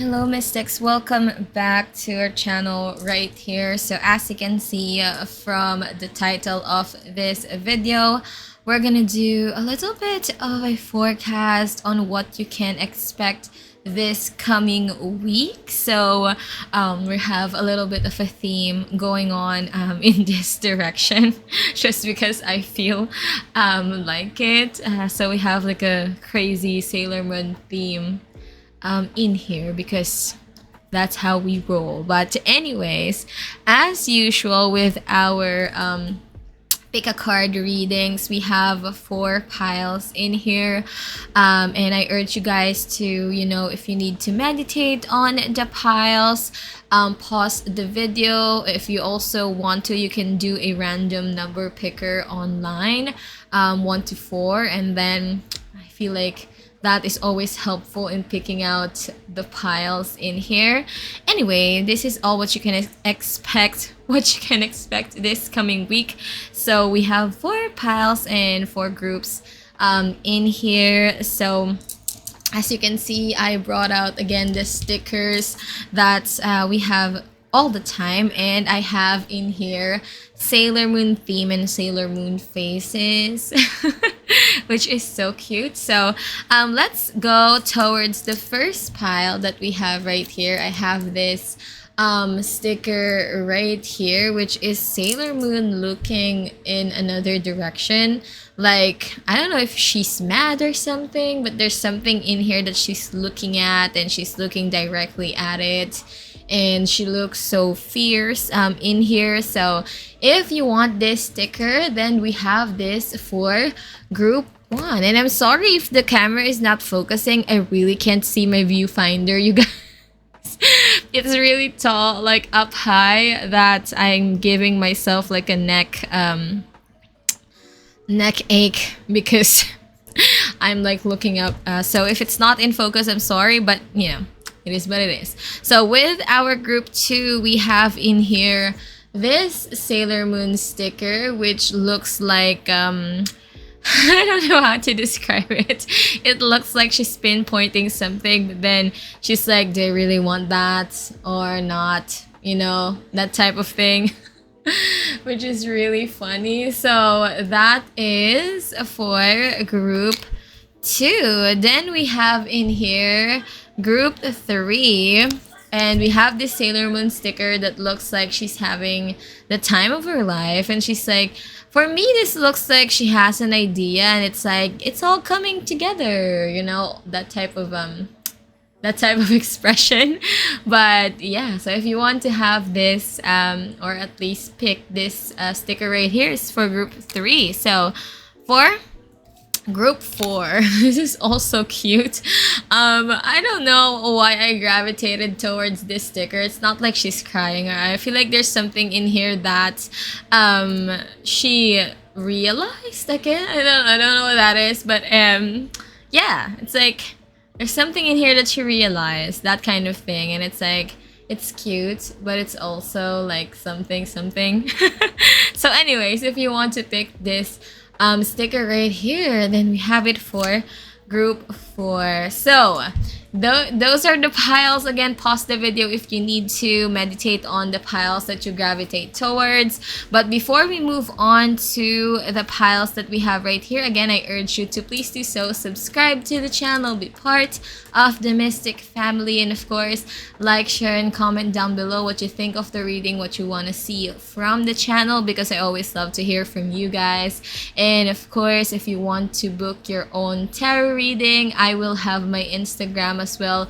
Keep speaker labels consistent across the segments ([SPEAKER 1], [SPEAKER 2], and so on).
[SPEAKER 1] Hello Mystics, welcome back to our channel right here. So as you can see from the title of this video, we're gonna do a little bit of a forecast on what you can expect this coming week. So we have a little bit of a theme going on in this direction just because I feel like it. So we have like a crazy Sailor Moon theme in here because that's how we roll. But anyways, as usual with our pick a card readings, we have 4 piles in here, and I urge you guys to, if you need to meditate on the piles, pause the video. If you also want to, you can do a random number picker online, 1 to 4, and then I feel like that is always helpful in picking out the piles in here. Anyway, this is all what you can expect this coming week. So we have 4 piles and 4 groups in here. So as you can see, I brought out again the stickers that we have all the time, and I have in here Sailor Moon theme and Sailor Moon faces which is so cute. So let's go towards the first pile that we have right here. I have this sticker right here, which is Sailor Moon looking in another direction. Like, I don't know if she's mad or something, but there's something in here that she's looking at, and she's looking directly at it, and she looks so fierce in here. So if you want this sticker, then we have this for group 1. And I'm sorry if the camera is not focusing. I really can't see my viewfinder, you guys. It's really tall, like up high, that I'm giving myself like a neck ache because I'm like looking up. So if it's not in focus, I'm sorry, but it is what it is. So with our group 2, we have in here this Sailor Moon sticker, which looks like I don't know how to describe it. It looks like she's pinpointing something, but then she's like, do I really want that or not? That type of thing. Which is really funny. So that is for group 2. Then we have in here group 3, and we have this Sailor Moon sticker that looks like she's having the time of her life, and she's like, for me this looks like she has an idea, and it's like it's all coming together, that type of expression. But yeah, so if you want to have this or at least pick this sticker right here, is for group 3. So for group 4, this is also cute. I don't know why I gravitated towards this sticker. It's not like she's crying, or I feel like there's something in here that she realized again. I don't know what that is, but yeah, it's like there's something in here that she realized, that kind of thing, and it's like it's cute, but it's also like something. So anyways, if you want to pick this sticker right here, then we have it for group 4. So those are the piles. Again, pause the video if you need to meditate on the piles that you gravitate towards. But before we move on to the piles that we have right here, again, I urge you to please do so. Subscribe to the channel, be part of the Mystic family, and of course, like, share, and comment down below what you think of the reading, what you want to see from the channel, because I always love to hear from you guys. And of course, if you want to book your own tarot reading, I will have my Instagram as well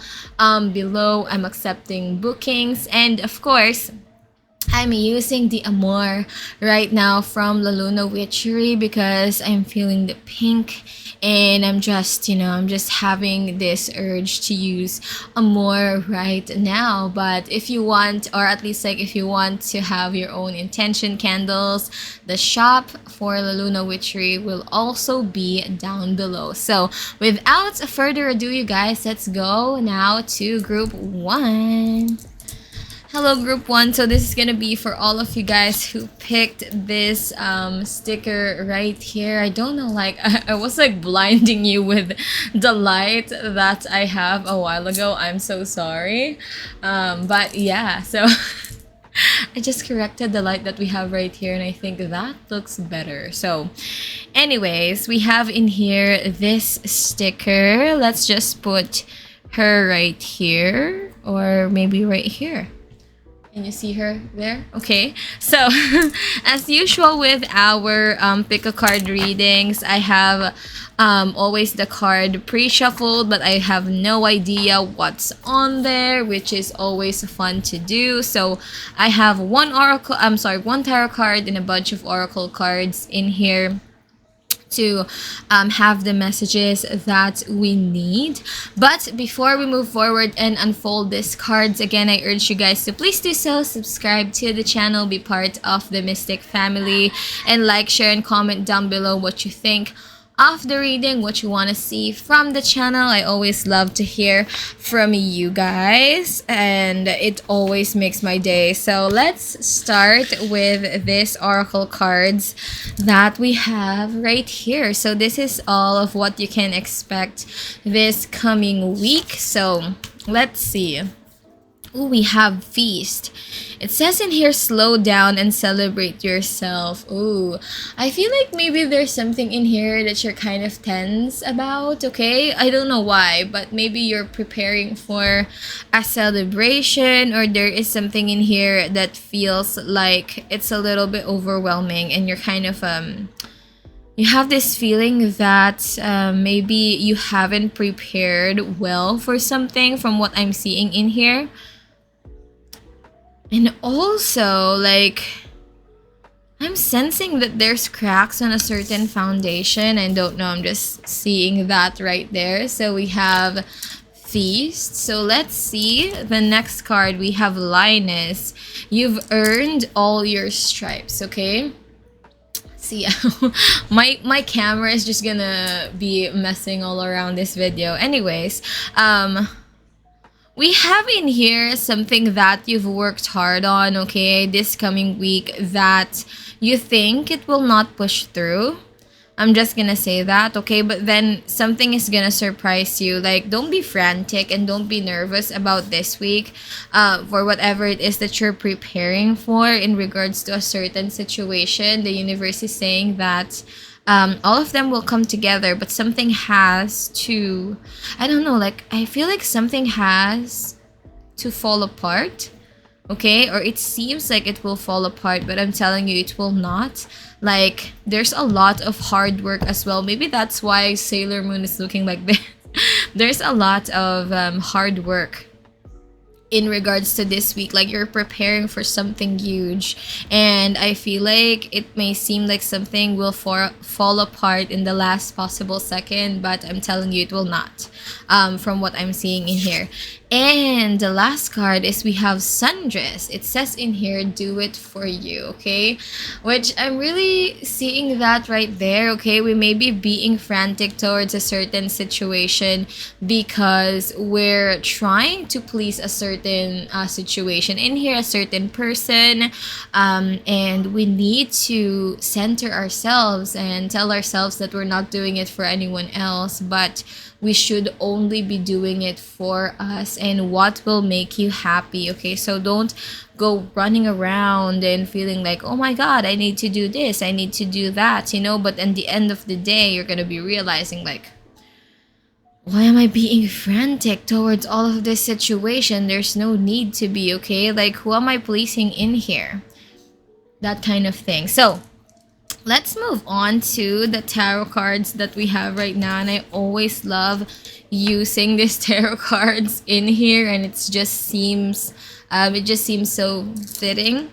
[SPEAKER 1] below. I'm accepting bookings, and of course, I'm using the Amor right now from La Luna Witchery because I'm feeling the pink, and I'm just having this urge to use Amor right now. But if you want, or at least like if you want to have your own intention candles, the shop for La Luna Witchery will also be down below. So without further ado, you guys, let's go now to group 1. Hello group 1. So this is gonna be for all of you guys who picked this sticker right here. I don't know, like I was like blinding you with the light that I have a while ago. I'm so sorry. But yeah, so I just corrected the light that we have right here, and I think that looks better. So anyways, we have in here this sticker. Let's just put her right here, or maybe right here. Can you see her there? Okay. So, as usual with our pick a card readings, I have always the card pre-shuffled, but I have no idea what's on there, which is always fun to do. So, I have one tarot card and a bunch of oracle cards in here to have the messages that we need. But before we move forward and unfold these cards, again, I urge you guys to please do so, subscribe to the channel, be part of the Mystic family, and like, share, and comment down below what you think of the reading, what you want to see from the channel. I always love to hear from you guys, and it always makes my day. So let's start with this oracle cards that we have right here. So this is all of what you can expect this coming week. So let's see. Ooh, we have feast. It says in here, slow down and celebrate yourself. Ooh, I feel like maybe there's something in here that you're kind of tense about, okay? I don't know why, but maybe you're preparing for a celebration, or there is something in here that feels like it's a little bit overwhelming, and you're kind of you have this feeling that maybe you haven't prepared well for something from what I'm seeing in here. And also, like, I'm sensing that there's cracks on a certain foundation. I don't know, I'm just seeing that right there. So we have feast. So let's see the next card. We have lioness. You've earned all your stripes, okay? See, my camera is just gonna be messing all around this video. Anyways, we have in here something that you've worked hard on, okay, this coming week, that you think it will not push through. I'm just gonna say that, okay? But then something is gonna surprise you. Like, don't be frantic and don't be nervous about this week for whatever it is that you're preparing for in regards to a certain situation. The universe is saying that all of them will come together, but something has to, I don't know, like, I feel like something has to fall apart, okay? Or it seems like it will fall apart, but I'm telling you, it will not. Like, there's a lot of hard work as well. Maybe that's why Sailor Moon is looking like this. There's a lot of hard work in regards to this week. Like, you're preparing for something huge, and I feel like it may seem like something will fall apart in the last possible second, but I'm telling you, it will not, from what I'm seeing in here. And the last card is we have sundress. It says in here, do it for you, okay? Which I'm really seeing that right there, okay? We may be being frantic towards a certain situation because we're trying to please a certain situation in here, a certain person, and we need to center ourselves and tell ourselves that we're not doing it for anyone else, but we should only be doing it for us and what will make you happy, okay? So don't go running around and feeling like, oh my god, I need to do this, I need to do that, you know? But at the end of the day, you're gonna be realizing, like, why am I being frantic towards all of this situation? There's no need to be, okay? Like, who am I pleasing in here? That kind of thing. So let's move on to the tarot cards that we have right now, and I always love using these tarot cards in here, and it just seems so fitting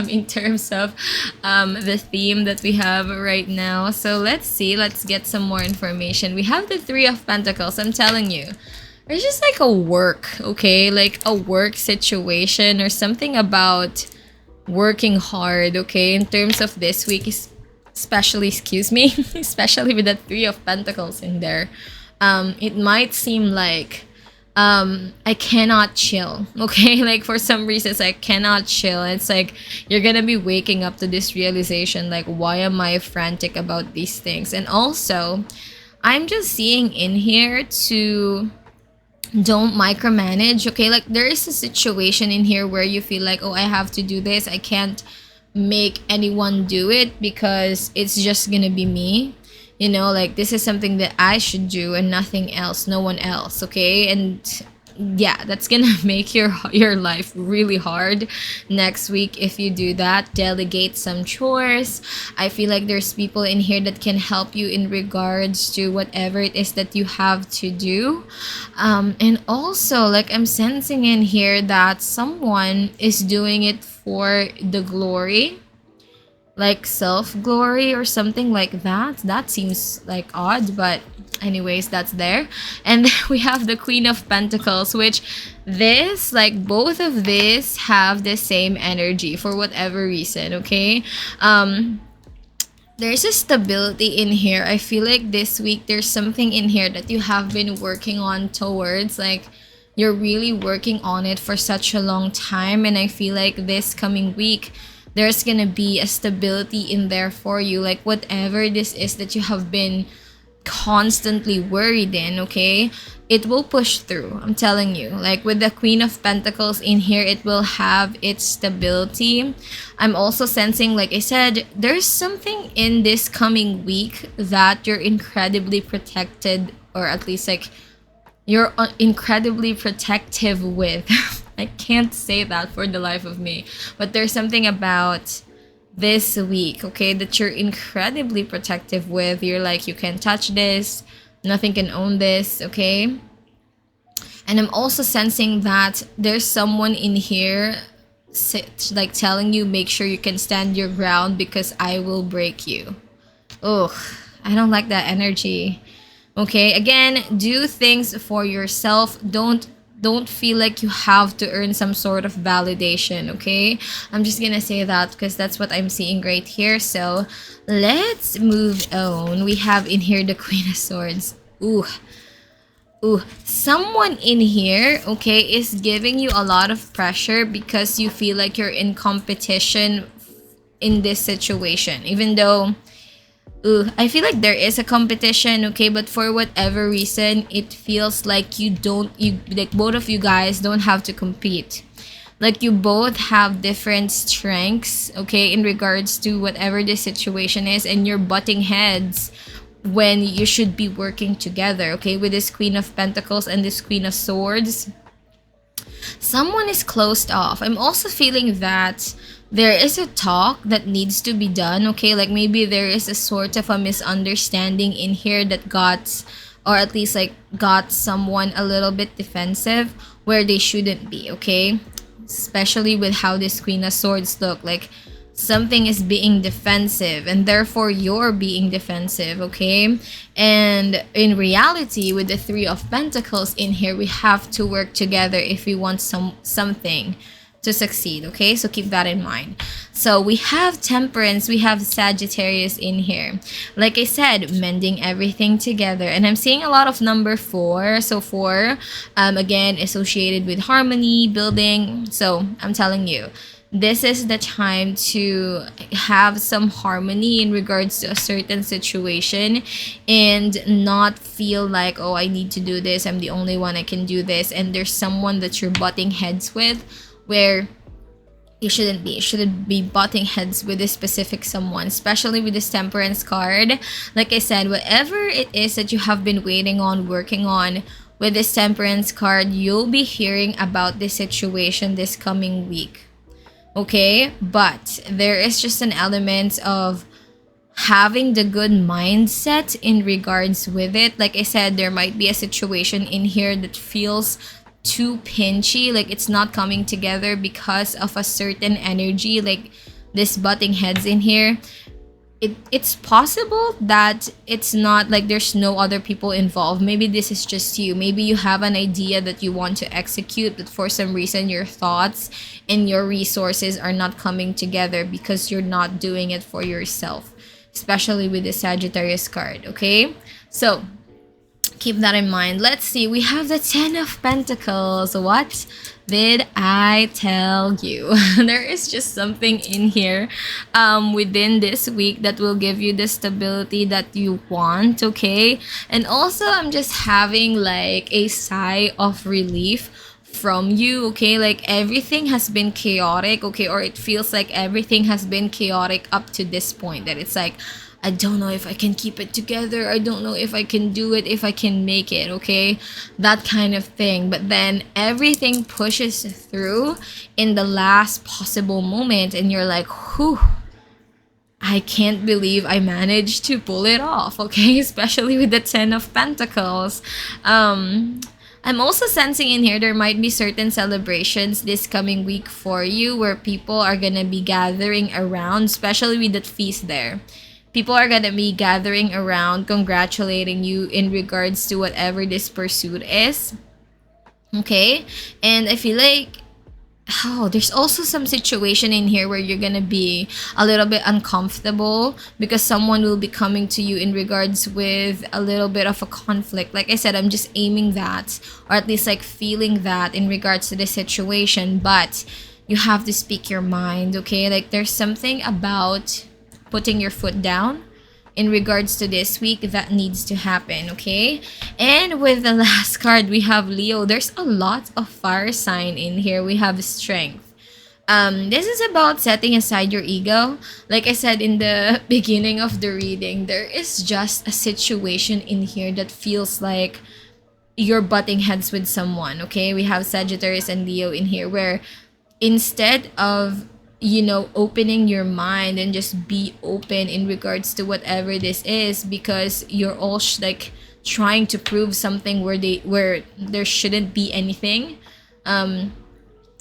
[SPEAKER 1] in terms of the theme that we have right now. So let's get some more information. We have the Three of Pentacles. I'm telling you, there's just like a work, okay, like a work situation or something about working hard, okay, in terms of this week, especially, especially with the Three of Pentacles in there. It might seem like I cannot chill. Okay, like for some reasons I cannot chill. It's like you're gonna be waking up to this realization, like, why am I frantic about these things? And also, I'm just seeing in here to don't micromanage. Okay, like there is a situation in here where you feel like, oh, I have to do this, I can't make anyone do it because it's just gonna be me, you know, like this is something that I should do and nothing else, no one else. Okay, and yeah, that's gonna make your life really hard next week if you do that. Delegate some chores. I feel like there's people in here that can help you in regards to whatever it is that you have to do. And also, like, I'm sensing in here that someone is doing it for the glory, like self glory or something like that. That seems like odd, but anyways, that's there. And then we have the Queen of Pentacles, which this, like, both of these have the same energy for whatever reason. Okay, there's a stability in here. I feel like this week there's something in here that you have been working on towards, like you're really working on it for such a long time. And I feel like this coming week there's gonna be a stability in there for you, like whatever this is that you have been constantly worried in. Okay, it will push through, I'm telling you. Like with the Queen of Pentacles in here, it will have its stability. I'm also sensing, like I said, there's something in this coming week that you're incredibly protected, or at least like you're incredibly protective with. I can't say that for the life of me, but there's something about this week, okay, that you're incredibly protective with. You're like, you can't touch this, nothing can own this. Okay, and I'm also sensing that there's someone in here like telling you, make sure you can stand your ground because I will break you. Ugh, I don't like that energy. Okay, again, do things for yourself. Don't feel like you have to earn some sort of validation. Okay, I'm just gonna say that because that's what I'm seeing right here. So let's move on. We have in here the Queen of Swords. Ooh, someone in here, okay, is giving you a lot of pressure because you feel like you're in competition in this situation, even though I feel like there is a competition. Okay, but for whatever reason, it feels like you like both of you guys don't have to compete. Like you both have different strengths, okay, in regards to whatever the situation is, and you're butting heads when you should be working together. Okay, with this Queen of Pentacles and this Queen of Swords, someone is closed off. I'm also feeling that there is a talk that needs to be done. Okay, like maybe there is a sort of a misunderstanding in here that got, or at least like got someone a little bit defensive where they shouldn't be. Okay, especially with how this Queen of Swords look, like something is being defensive and therefore you're being defensive. Okay, and in reality, with the Three of Pentacles in here, we have to work together if we want something to succeed. Okay, so keep that in mind. So we have Temperance, we have Sagittarius in here. Like I said, mending everything together, and I'm seeing a lot of number 4. So 4 again associated with harmony, building. So I'm telling you, this is the time to have some harmony in regards to a certain situation and not feel like, oh, I need to do this, I'm the only one I can do this, and there's someone that you're butting heads with where you shouldn't be. You shouldn't be butting heads with this specific someone, especially with this Temperance card. Like I said, whatever it is that you have been waiting on, working on with this Temperance card, you'll be hearing about this situation this coming week. Okay, but there is just an element of having the good mindset in regards with it. Like I said, there might be a situation in here that feels too pinchy, like it's not coming together because of a certain energy, like this butting heads in here. It's possible that it's not like there's no other people involved. Maybe this is just you. Maybe you have an idea that you want to execute, but for some reason your thoughts and your resources are not coming together because you're not doing it for yourself, especially with the Sagittarius card. Okay, so Keep that in mind. Let's see. We have the Ten of Pentacles. What did I tell you? There is just something in here within this week that will give you the stability that you want, okay? And also, I'm just having like a sigh of relief from you, okay? Like everything has been chaotic, okay? Or it feels like everything has been chaotic up to this point, that it's like, I don't know if I can keep it together. I don't know if I can do it, if I can make it, okay? That kind of thing. But then everything pushes through in the last possible moment, and you're like, whew, I can't believe I managed to pull it off, okay? Especially with the Ten of Pentacles. I'm also sensing in here there might be certain celebrations this coming week for you where people are gonna be gathering around, especially with that feast there. People are gonna be gathering around, congratulating you in regards to whatever this pursuit is. Okay? And I feel like, oh, there's also some situation in here where you're gonna be a little bit uncomfortable because someone will be coming to you in regards with a little bit of a conflict. Like I said, I'm just aiming that, or at least like feeling that in regards to the situation. But you have to speak your mind, okay? Like there's something about putting your foot down in regards to this week that needs to happen, okay? And with the last card, we have Leo. There's a lot of fire sign in here. We have strength. This is about setting aside your ego. Like I said in the beginning of the reading, there is just a situation in here that feels like you're butting heads with someone, okay? We have Sagittarius and Leo in here, where instead of opening your mind and just be open in regards to whatever this is, because you're all like trying to prove something where there shouldn't be anything.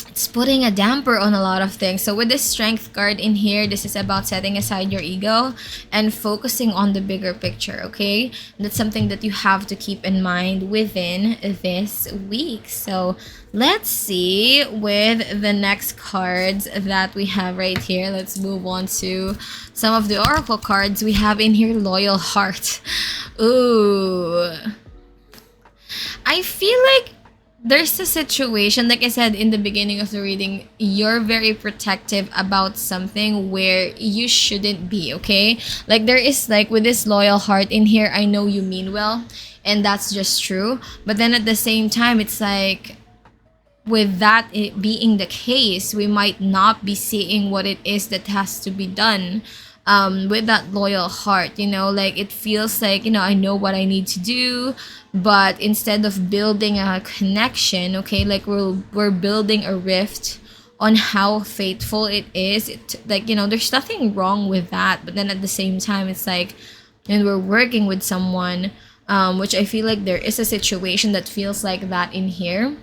[SPEAKER 1] It's putting a damper on a lot of things. So with this strength card in here, this is about setting aside your ego and focusing on the bigger picture, okay? And that's something that you have to keep in mind within this week. So let's see with the next cards that we have right here. Let's move on to some of the oracle cards we have in here. Loyal heart. Ooh. I feel like there's a situation, like I said in the beginning of the reading, you're very protective about something where you shouldn't be, okay? Like there is like with this loyal heart in here, I know you mean well, and that's just true. But then at the same time, it's like with that it being the case, we might not be seeing what it is that has to be done with that loyal heart, like it feels like, I know what I need to do, but instead of building a connection, okay, like we're building a rift on how faithful it is. Like, there's nothing wrong with that, but then at the same time, it's like, and we're working with someone, which I feel like there is a situation that feels like that in here.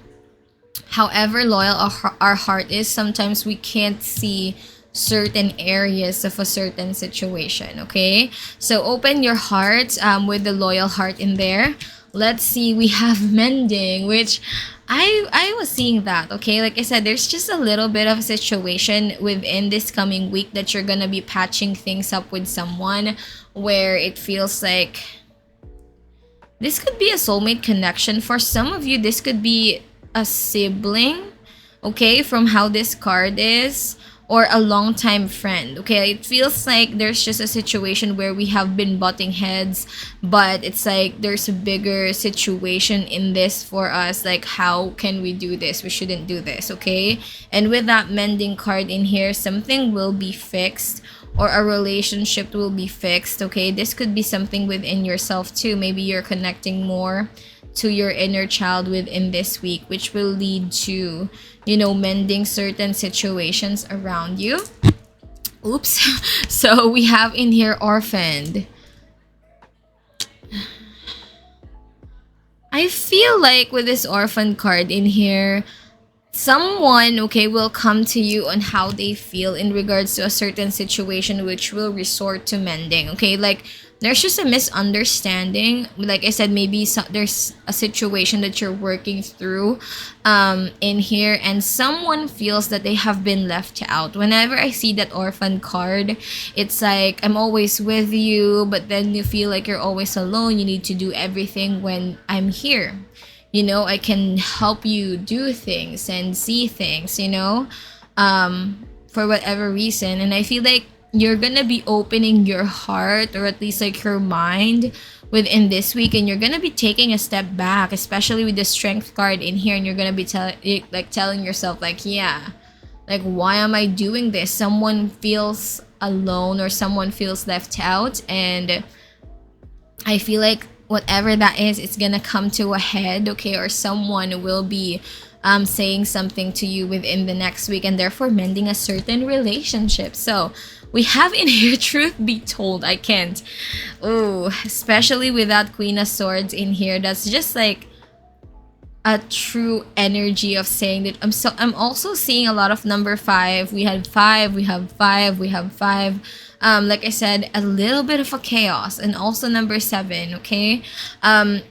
[SPEAKER 1] However loyal our heart is, sometimes we can't see certain areas of a certain situation, okay? So open your heart with the loyal heart in there. Let's see, we have mending, which I was seeing that, okay? Like I said, there's just a little bit of a situation within this coming week that you're gonna be patching things up with someone where it feels like this could be a soulmate connection. For some of you, this could be a sibling, okay, from how this card is, or a longtime friend, okay? It feels like there's just a situation where we have been butting heads, but it's like there's a bigger situation in this for us. Like, how can we do this? We shouldn't do this, okay? And with that mending card in here, something will be fixed, or a relationship will be fixed, okay? This could be something within yourself too. Maybe you're connecting more to your inner child within this week, which will lead to, mending certain situations around you. Oops. So we have in here orphaned. I feel like with this orphan card in here, someone, okay, will come to you on how they feel in regards to a certain situation, which will resort to mending, okay? Like there's just a misunderstanding. Like I said, maybe there's a situation that you're working through in here, and someone feels that they have been left out. Whenever I see that orphan card, it's like I'm always with you, but then you feel like you're always alone. You need to do everything when I'm here. I can help you do things and see things, for whatever reason. And I feel like you're gonna be opening your heart, or at least like your mind, within this week, and you're gonna be taking a step back, especially with the strength card in here, and you're gonna be telling yourself like, yeah, like, why am I doing this? Someone feels alone, or someone feels left out, and I feel like whatever that is, it's gonna come to a head, okay? Or someone will be saying something to you within the next week, and therefore mending a certain relationship. So we have in here, truth be told, I can't. Oh, especially with that Queen of Swords in here. That's just like a true energy of saying that I'm also seeing a lot of number 5. We have 5, we have 5, we have 5. Like I said, a little bit of a chaos, and also number 7, okay?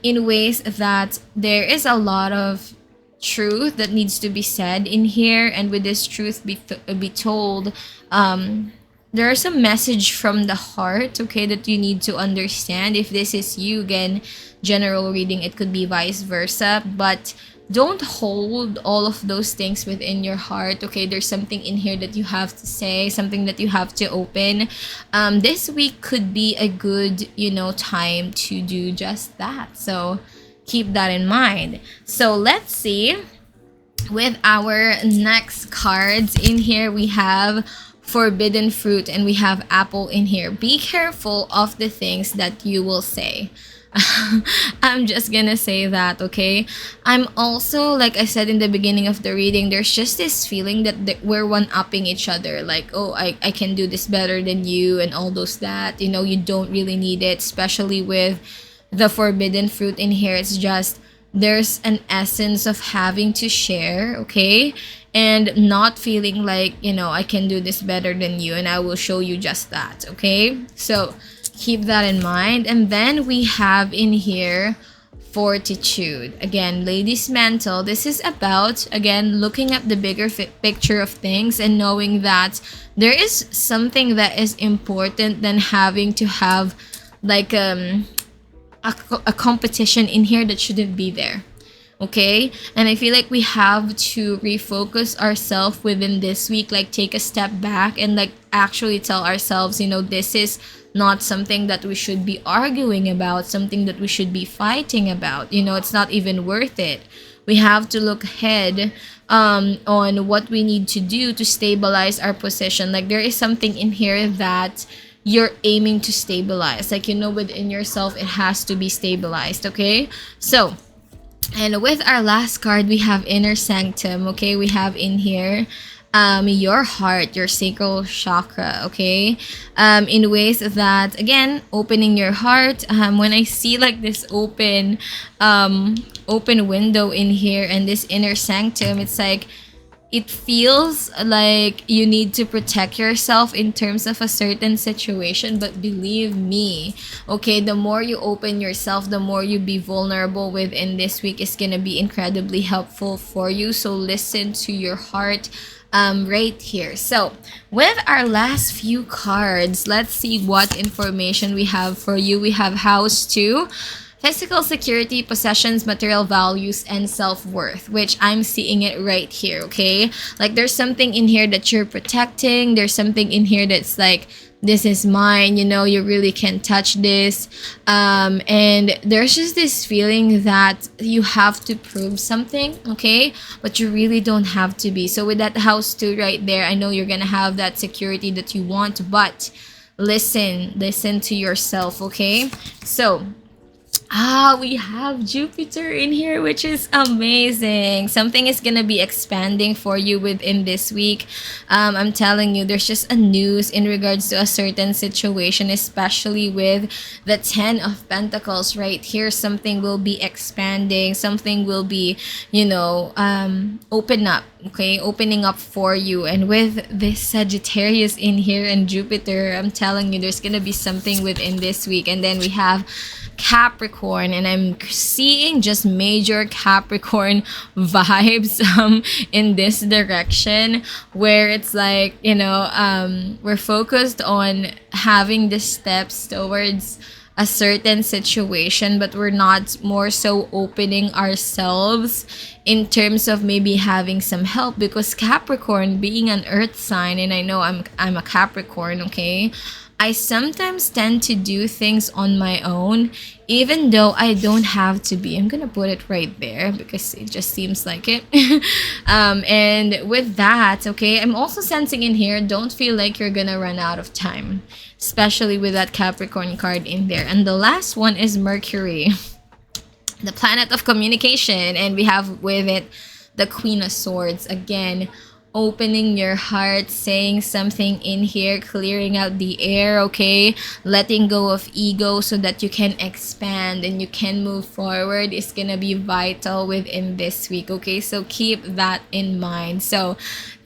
[SPEAKER 1] In ways that there is a lot of truth that needs to be said in here, and with this truth be told, there's a message from the heart, okay, that you need to understand. If this is you, again, general reading, it could be vice versa, but don't hold all of those things within your heart, okay? There's something in here that you have to say, something that you have to open. This week could be a good, time to do just that. So keep that in mind. So let's see. With our next cards in here, we have forbidden fruit and we have apple in here. Be careful of the things that you will say. I'm just gonna say that, okay? I'm also, like I said in the beginning of the reading, there's just this feeling that we're one-upping each other. Like, oh, I can do this better than you, and all those that. You don't really need it, especially with the forbidden fruit in here. It's just, there's an essence of having to share, okay? And not feeling like, I can do this better than you, and I will show you just that, okay? So keep that in mind. And then we have in here fortitude. Again, Lady's Mantle. This is about, again, looking at the bigger picture of things and knowing that there is something that is important than having to have like a competition in here that shouldn't be there, okay? And I feel like we have to refocus ourselves within this week, like take a step back and like actually tell ourselves, this is not something that we should be arguing about, something that we should be fighting about. It's not even worth it. We have to look ahead on what we need to do to stabilize our position. Like there is something in here that you're aiming to stabilize, like within yourself, it has to be stabilized, okay? So, and with our last card, we have Inner Sanctum, okay? We have in here your heart, your sacral chakra, okay? In ways that, again, opening your heart. When I see like this open window in here and this inner sanctum, it's like it feels like you need to protect yourself in terms of a certain situation. But believe me, okay, the more you open yourself, the more you be vulnerable within this week is gonna be incredibly helpful for you. So listen to your heart right here. So with our last few cards, let's see what information we have for you. We have House 2. Physical security, possessions, material values, and self-worth, which I'm seeing it right here, okay? Like there's something in here that you're protecting. There's something in here that's like, this is mine, you really can't touch this. And there's just this feeling that you have to prove something, okay? But you really don't have to be. So with that House 2 right there, I know you're gonna have that security that you want, but listen to yourself, okay? So Ah, we have Jupiter in here, which is amazing. Something is gonna be expanding for you within this week. I'm telling you, there's just a news in regards to a certain situation, especially with the Ten of Pentacles right here. Something will be expanding. Something will be, open up. Okay, opening up for you. And with this Sagittarius in here and Jupiter, I'm telling you, there's gonna be something within this week. And then we have Capricorn, and I'm seeing just major Capricorn vibes in this direction, where it's like, we're focused on having the steps towards a certain situation, but we're not more so opening ourselves in terms of maybe having some help, because Capricorn being an earth sign, and I know I'm a Capricorn, okay, I sometimes tend to do things on my own, even though I don't have to be. I'm gonna put it right there because it just seems like it. And with that, okay, I'm also sensing in here, don't feel like you're gonna run out of time, especially with that Capricorn card in there. And the last one is Mercury, the planet of communication, and we have with it the Queen of Swords again. Opening your heart, saying something in here, clearing out the air, okay, letting go of ego so that you can expand and you can move forward is gonna be vital within this week, okay? So keep that in mind. So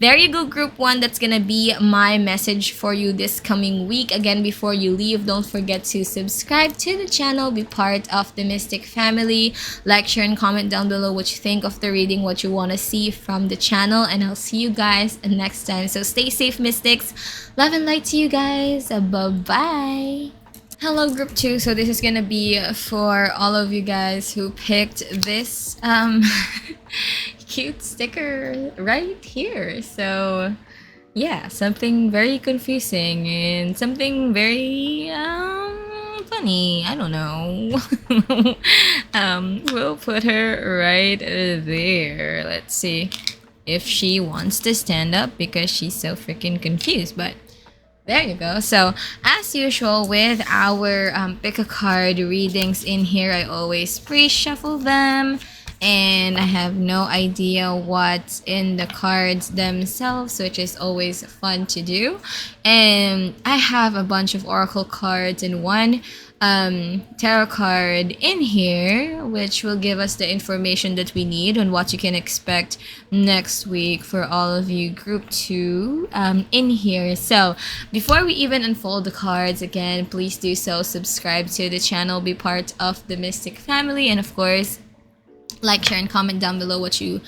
[SPEAKER 1] there you go, group one. That's gonna be my message for you this coming week. Again, before you leave, don't forget to subscribe to the channel, be part of the Mystic family, like, share, and comment down below what you think of the reading, what you want to see from the channel, and I'll see you guys next time. So stay safe, Mystics. Love and light to you guys. Bye-bye. Hello, group 2. So this is gonna be for all of you guys who picked this cute sticker right here. So yeah, something very confusing and something very funny. I don't know. We'll put her right there. Let's see if she wants to stand up because she's so freaking confused, but there you go. So as usual with our pick a card readings in here, I always pre-shuffle them, and I have no idea what's in the cards themselves, which is always fun to do. And I have a bunch of oracle cards and one tarot card in here, which will give us the information that we need on what you can expect next week for all of you group 2 in here. So before we even unfold the cards, again, please do so, subscribe to the channel, be part of the Mystic family, and of course, like, share, and comment down below what you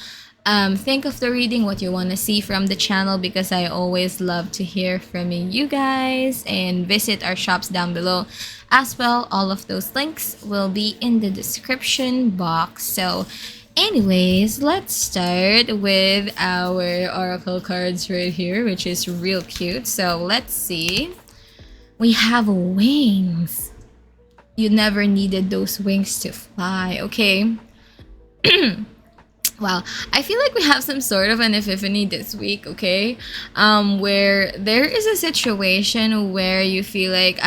[SPEAKER 1] think of the reading, what you want to see from the channel, because I always love to hear from you guys. And visit our shops down below as well. All of those links will be in the description box. So anyways, let's start with our oracle cards right here, which is real cute. So let's see. We have wings. You never needed those wings to fly. Okay. Wow, I feel like we have some sort of an epiphany this week, okay? Where there is a situation where you feel like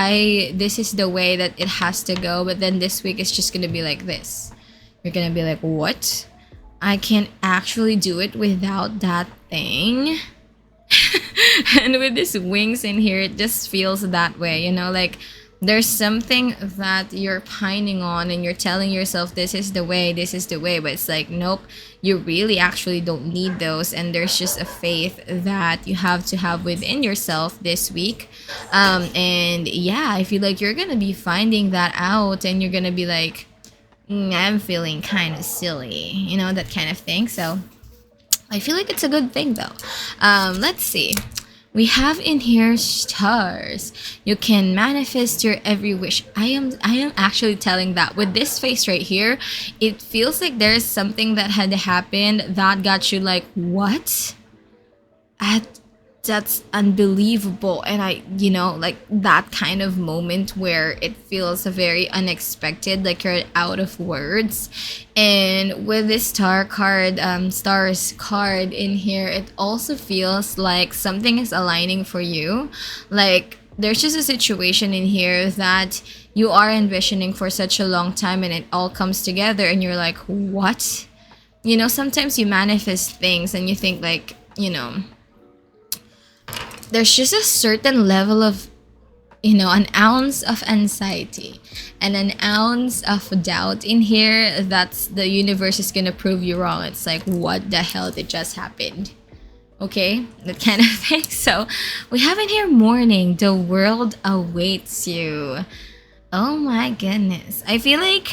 [SPEAKER 1] this is the way that it has to go, but then this week it's just gonna be like this. You're gonna be like, what? I can't actually do it without that thing. And with these wings in here, it just feels that way, like there's something that you're pining on and you're telling yourself this is the way, but it's like, nope, you really actually don't need those, and there's just a faith that you have to have within yourself this week. And yeah, I feel like you're gonna be finding that out, and you're gonna be like, I'm feeling kind of silly, that kind of thing. So I feel like it's a good thing though. Let's see. We have in here stars. You can manifest your every wish. I am actually telling that with this face right here, it feels like there's something that had happened that got you like, what? That's unbelievable. And like that kind of moment where it feels very unexpected, like you're out of words. And with this stars card in here, it also feels like something is aligning for you. Like there's just a situation in here that you are envisioning for such a long time, and it all comes together and you're like, what? Sometimes you manifest things and you think like, there's just a certain level of, an ounce of anxiety and an ounce of doubt in here that's the universe is gonna prove you wrong. It's like, what the hell did just happened? Okay, that kind of thing. So we have in here mourning. The world awaits you. Oh my goodness. I feel like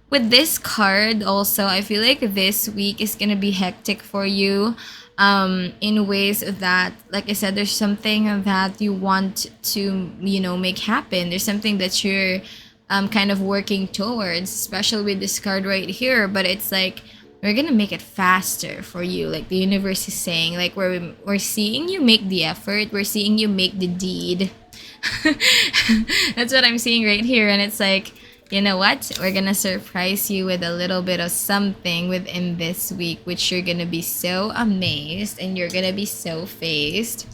[SPEAKER 1] with this card also, I feel like this week is gonna be hectic for you, in ways that, like I said, there's something that you want to, make happen. There's something that you're kind of working towards, especially with this card right here. But it's like, we're gonna make it faster for you. Like the universe is saying, like we're seeing you make the effort, we're seeing you make the deed. That's what I'm seeing right here. And it's like, you know what? We're gonna surprise you with a little bit of something within this week, which you're gonna be so amazed and you're gonna be so phased.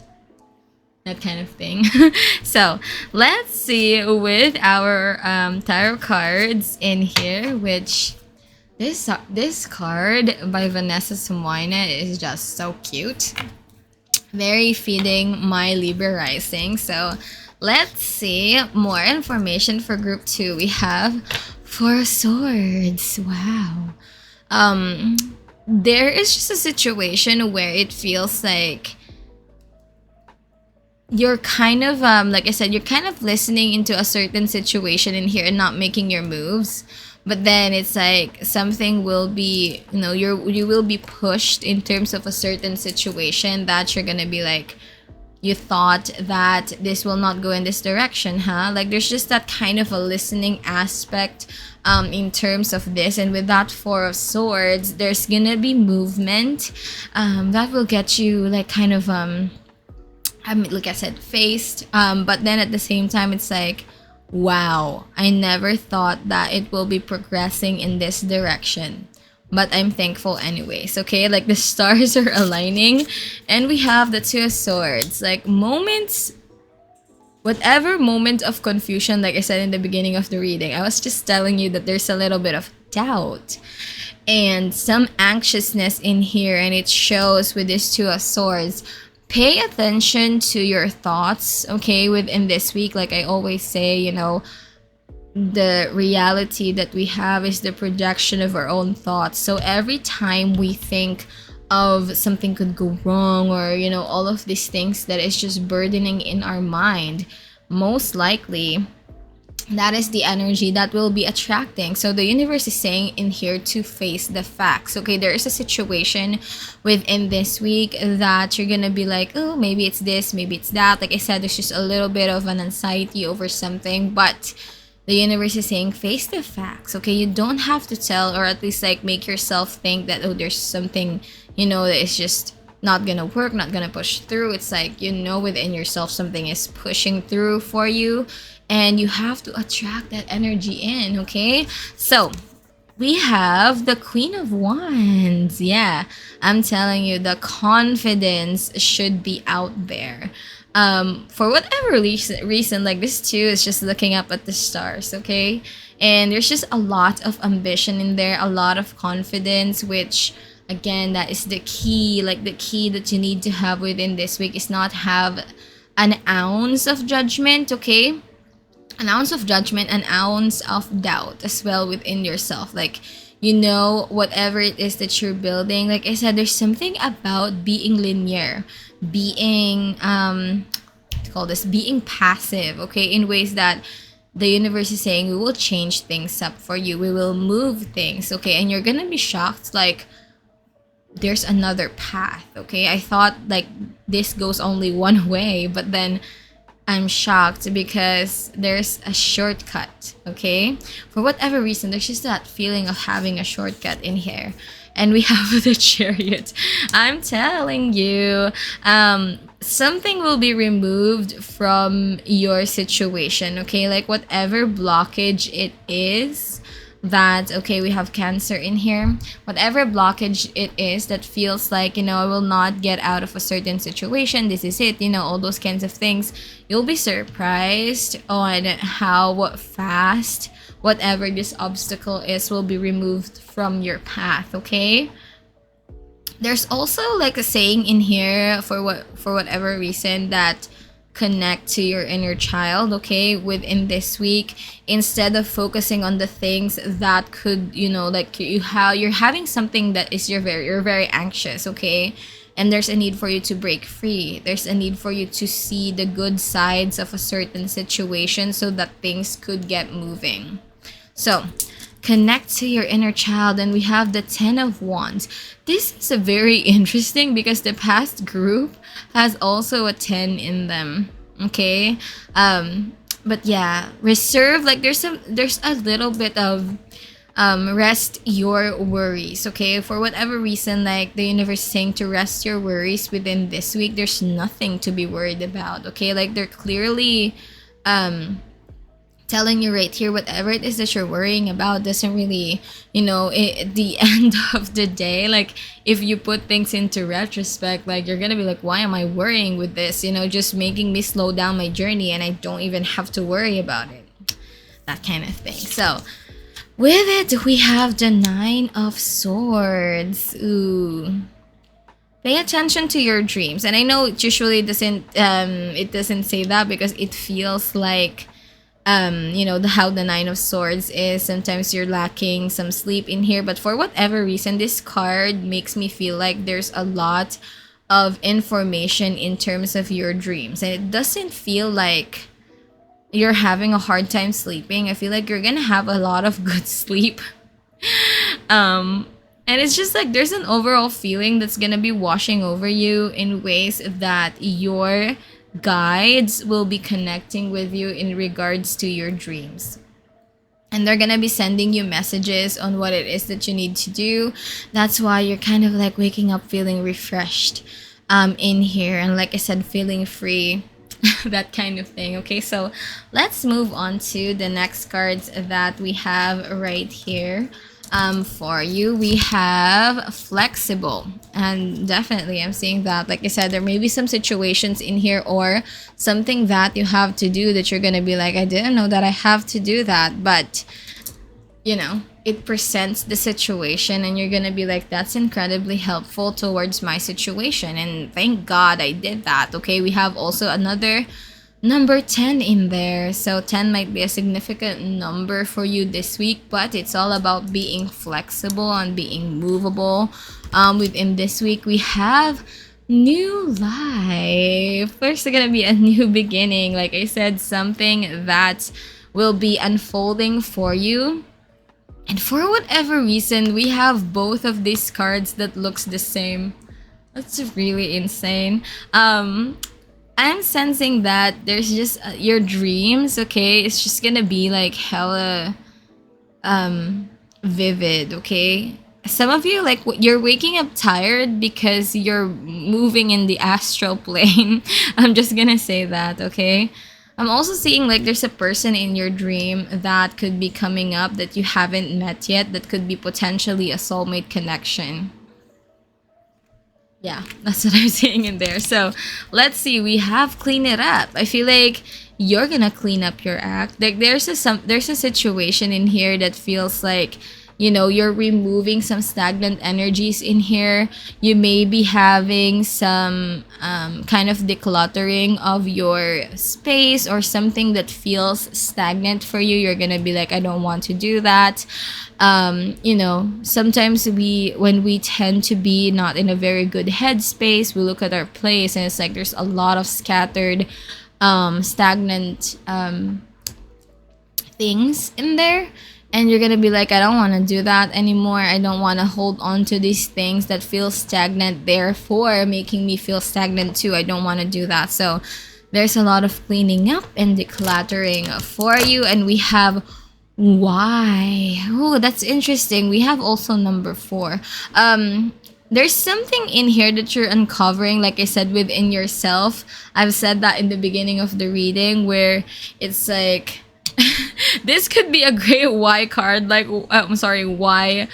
[SPEAKER 1] That kind of thing. So let's see with our tarot cards in here, which this card by Vanessa Samoina is just so cute. Very fitting my Libra rising. So let's see more information for group 2. We have 4 swords. Wow. There is just a situation where it feels like you're kind of like I said, you're kind of listening into a certain situation in here and not making your moves. But then it's like something will be, you will be pushed in terms of a certain situation that you're gonna be like, you thought that this will not go in this direction, huh? Like there's just that kind of a listening aspect in terms of this. And with that 4 of swords, there's gonna be movement that will get you like kind of like I said, faced. But then at the same time, it's like, wow, I never thought that it will be progressing in this direction. But I'm thankful anyways, okay? Like the stars are aligning. And we have the 2 of swords. Like moments, whatever moment of confusion, like I said in the beginning of the reading, I was just telling you that there's a little bit of doubt and some anxiousness in here. And it shows with this 2 of swords. Pay attention to your thoughts, okay, within this week. Like I always say, the reality that we have is the projection of our own thoughts. So every time we think of something could go wrong, or, all of these things that is just burdening in our mind, most likely that is the energy that will be attracting. So the universe is saying in here to face the facts. Okay, there is a situation within this week that you're gonna be like, oh, maybe it's this, maybe it's that. Like I said, there's just a little bit of an anxiety over something, but the universe is saying face the facts. Okay, you don't have to tell, or at least like make yourself think that, oh, there's something, that is just not gonna work, not gonna push through. It's like, within yourself something is pushing through for you, and you have to attract that energy in. Okay, so we have the Queen of Wands. Yeah, I'm telling you, the confidence should be out there. For whatever reason, like this too is just looking up at the stars, okay? And there's just a lot of ambition in there, a lot of confidence, which again, that is the key. Like the key that you need to have within this week is not have an ounce of judgment, okay? An ounce of judgment, an ounce of doubt as well within yourself. Like, whatever it is that you're building, like I said, there's something about being linear, being being passive, okay, in ways that the universe is saying we will change things up for you, we will move things, okay? And you're gonna be shocked, like there's another path, okay? I thought like this goes only one way, but then I'm shocked because there's a shortcut, okay? For whatever reason, there's just that feeling of having a shortcut in here. And we have the Chariot. I'm telling you, something will be removed from your situation, okay? Like whatever blockage it is that, okay, we have Cancer in here. Whatever blockage it is that feels like, I will not get out of a certain situation, this is it, all those kinds of things, you'll be surprised on how fast whatever this obstacle is will be removed from your path, okay? There's also like a saying in here, for whatever reason, that connect to your inner child, okay, within this week, instead of focusing on the things that could, like how you're having something that is you're very anxious, okay, and there's a need for you to break free. There's a need for you to see the good sides of a certain situation so that things could get moving. So connect to your inner child, and we have the 10 of Wands. This is a very interesting because the past group has also a 10 in them, okay? But yeah, reserve, like there's a little bit of rest your worries, okay? For whatever reason, like the universe is saying to rest your worries within this week. There's nothing to be worried about, okay? Like they're clearly telling you right here, whatever it is that you're worrying about doesn't really, at the end of the day, like if you put things into retrospect, like you're gonna be like, why am I worrying with this, just making me slow down my journey, and I don't even have to worry about it, that kind of thing. So with it, we have the 9 of Swords. Ooh, pay attention to your dreams. And I know it usually doesn't say that because it feels like how the 9 of Swords is, sometimes you're lacking some sleep in here, but for whatever reason, this card makes me feel like there's a lot of information in terms of your dreams, and it doesn't feel like you're having a hard time sleeping. I feel like you're gonna have a lot of good sleep. And it's just like there's an overall feeling that's gonna be washing over you in ways that your guides will be connecting with you in regards to your dreams, and they're gonna be sending you messages on what it is that you need to do. That's why you're kind of like waking up feeling refreshed in here, and like I said, feeling free, that kind of thing. Okay, so let's move on to the next cards that we have right here. For you, we have Flexible, and definitely I'm seeing that, like I said, there may be some situations in here or something that you have to do that you're gonna be like, I didn't know that I have to do that, but it presents the situation, and you're gonna be like, that's incredibly helpful towards my situation, and thank God I did that. Okay, we have also another number 10 in there, so 10 might be a significant number for you this week, but it's all about being flexible and being movable. Within this week, we have new life. There's gonna be a new beginning, like I said, something that will be unfolding for you. And for whatever reason, we have both of these cards that looks the same. That's really insane. I'm sensing that there's just your dreams, okay? It's just gonna be like hella vivid, okay? Some of you, like, you're waking up tired because you're moving in the astral plane. I'm just gonna say that, okay? I'm also seeing like there's a person in your dream that could be coming up that you haven't met yet, that could be potentially a soulmate connection. Yeah, that's what I'm seeing in there. So let's see, we have Clean It Up. I feel like you're gonna clean up your act. Like there's a situation in here that feels like, you're removing some stagnant energies in here. You may be having some kind of decluttering of your space or something that feels stagnant for you. You're gonna be like, I don't want to do that. Sometimes when we tend to be not in a very good headspace, we look at our place and it's like there's a lot of scattered stagnant things in there, and you're gonna be like, I don't want to do that anymore. I don't want to hold on to these things that feel stagnant, therefore making me feel stagnant too. I don't want to do that. So there's a lot of cleaning up and decluttering for you. And we have why. Oh, that's interesting. We have also number 4. There's something in here that you're uncovering, like I said, within yourself. I've said that in the beginning of the reading, where it's like This could be a great Y card, like I'm sorry, Y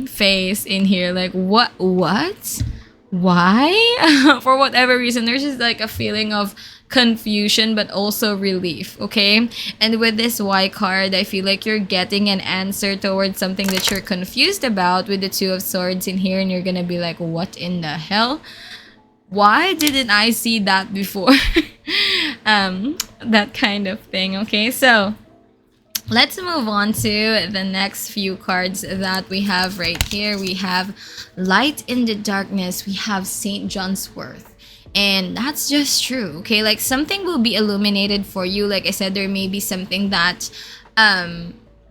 [SPEAKER 1] face in here. Like what? Why? For whatever reason, there's just like a feeling of confusion but also relief, okay? And with this Y card, I feel like you're getting an answer towards something that you're confused about with the Two of Swords in here, and you're gonna be like, what in the hell? Why didn't I see that before? That kind of thing, okay? So let's move on to the next few cards that we have right here. We have Light in the Darkness. We have St. John's Wort. And that's just true, okay? Like something will be illuminated for you. Like I said, there may be something that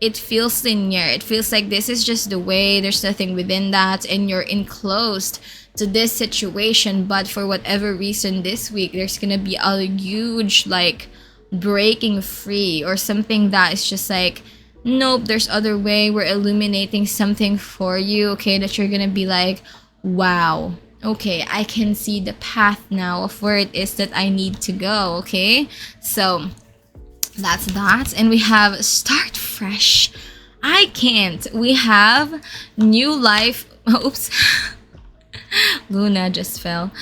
[SPEAKER 1] it feels linear. It feels like this is just the way. There's nothing within that, and you're enclosed to this situation. But for whatever reason this week, there's gonna be a huge like breaking free, or something that is just like, nope, there's other way. We're illuminating something for you, okay, that you're gonna be like, wow, okay, I can see the path now of where it is that I need to go, okay? So that's that. And we have Start Fresh. I can't. We have New Life. Oops. Luna just fell.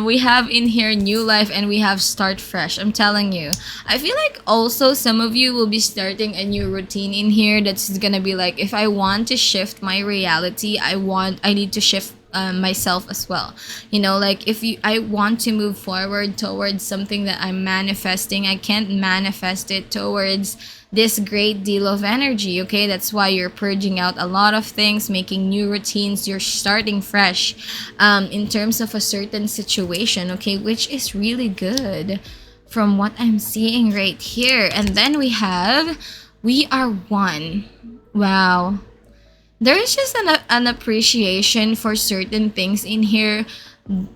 [SPEAKER 1] We have in here New Life, and we have Start Fresh. I'm telling you, I feel like also some of you will be starting a new routine in here that's gonna be like, if I want to shift my reality, I need to shift myself as well. You know, like if I want to move forward towards something that I'm manifesting, I can't manifest it towards this great deal of energy, okay? That's why you're purging out a lot of things, making new routines. You're starting fresh in terms of a certain situation, okay? Which is really good from what I'm seeing right here. And then we have We Are One. Wow. There is just an appreciation for certain things in here.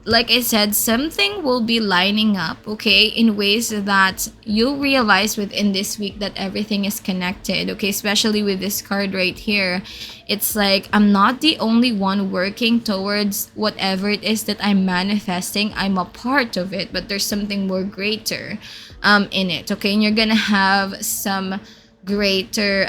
[SPEAKER 1] Like I said, something will be lining up, okay, in ways that you'll realize within this week that everything is connected, okay? Especially with this card right here. It's like, I'm not the only one working towards whatever it is that I'm manifesting. I'm a part of it, but there's something more greater in it, okay? And you're gonna have some greater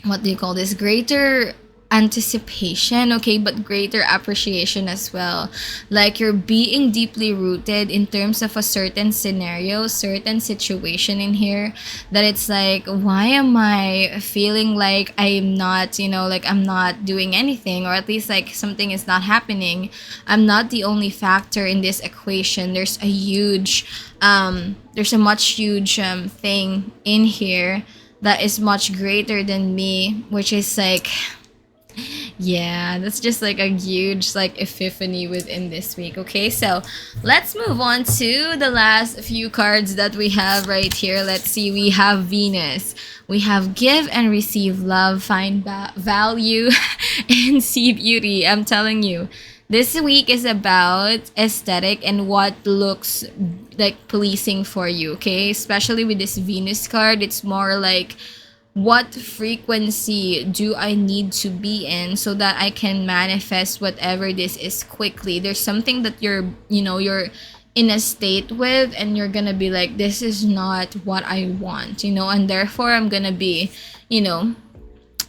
[SPEAKER 1] what do you call this, greater anticipation, okay, but greater appreciation as well. Like you're being deeply rooted in terms of a certain scenario, certain situation in here, that it's like, why am I feeling like I'm not, you know, like I'm not doing anything, or at least like something is not happening. I'm not the only factor in this equation. There's a much huge thing in here that is much greater than me, which is like, yeah, that's just like a huge like epiphany within this week, okay? So let's move on to the last few cards that we have right here. Let's see, we have Venus. We have Give and Receive Love, Find Value, and See Beauty. I'm telling you, this week is about aesthetic and what looks like pleasing for you, okay? Especially with this Venus card, it's more like, what frequency do I need to be in so that I can manifest whatever this is quickly? There's something that you're in a state with, and you're gonna be like, this is not what I want, and therefore I'm gonna be,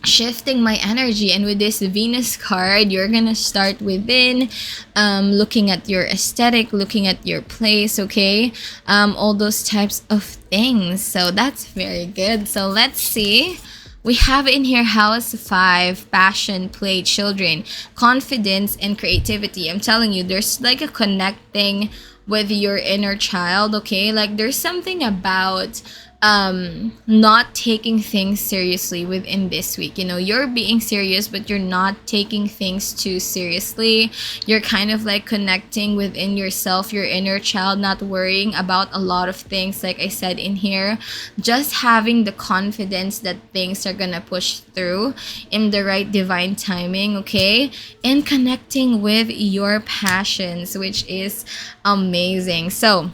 [SPEAKER 1] shifting my energy. And with this Venus card, you're gonna start within, looking at your aesthetic, looking at your place, okay, all those types of things. So that's very good. So let's see, we have in here House 5, Passion, Play, Children, Confidence, and Creativity. I'm telling you, there's like a connecting with your inner child, okay? Like there's something about not taking things seriously within this week. You're being serious, but you're not taking things too seriously. You're kind of like connecting within yourself, your inner child, not worrying about a lot of things. Like I said in here, just having the confidence that things are gonna push through in the right divine timing, okay? And connecting with your passions, which is amazing. So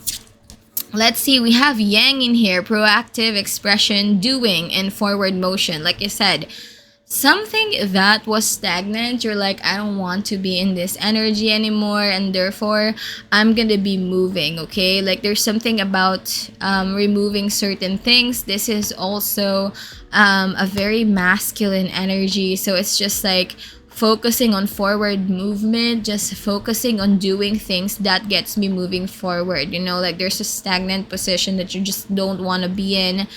[SPEAKER 1] let's see, we have Yang in here, proactive expression, doing, and forward motion. Like I said, something that was stagnant. You're like, I don't want to be in this energy anymore, and therefore I'm gonna be moving. Okay, like there's something about removing certain things. This is also a very masculine energy, so it's just like focusing on forward movement, just focusing on doing things that gets me moving forward. You know, like there's a stagnant position that you just don't want to be in.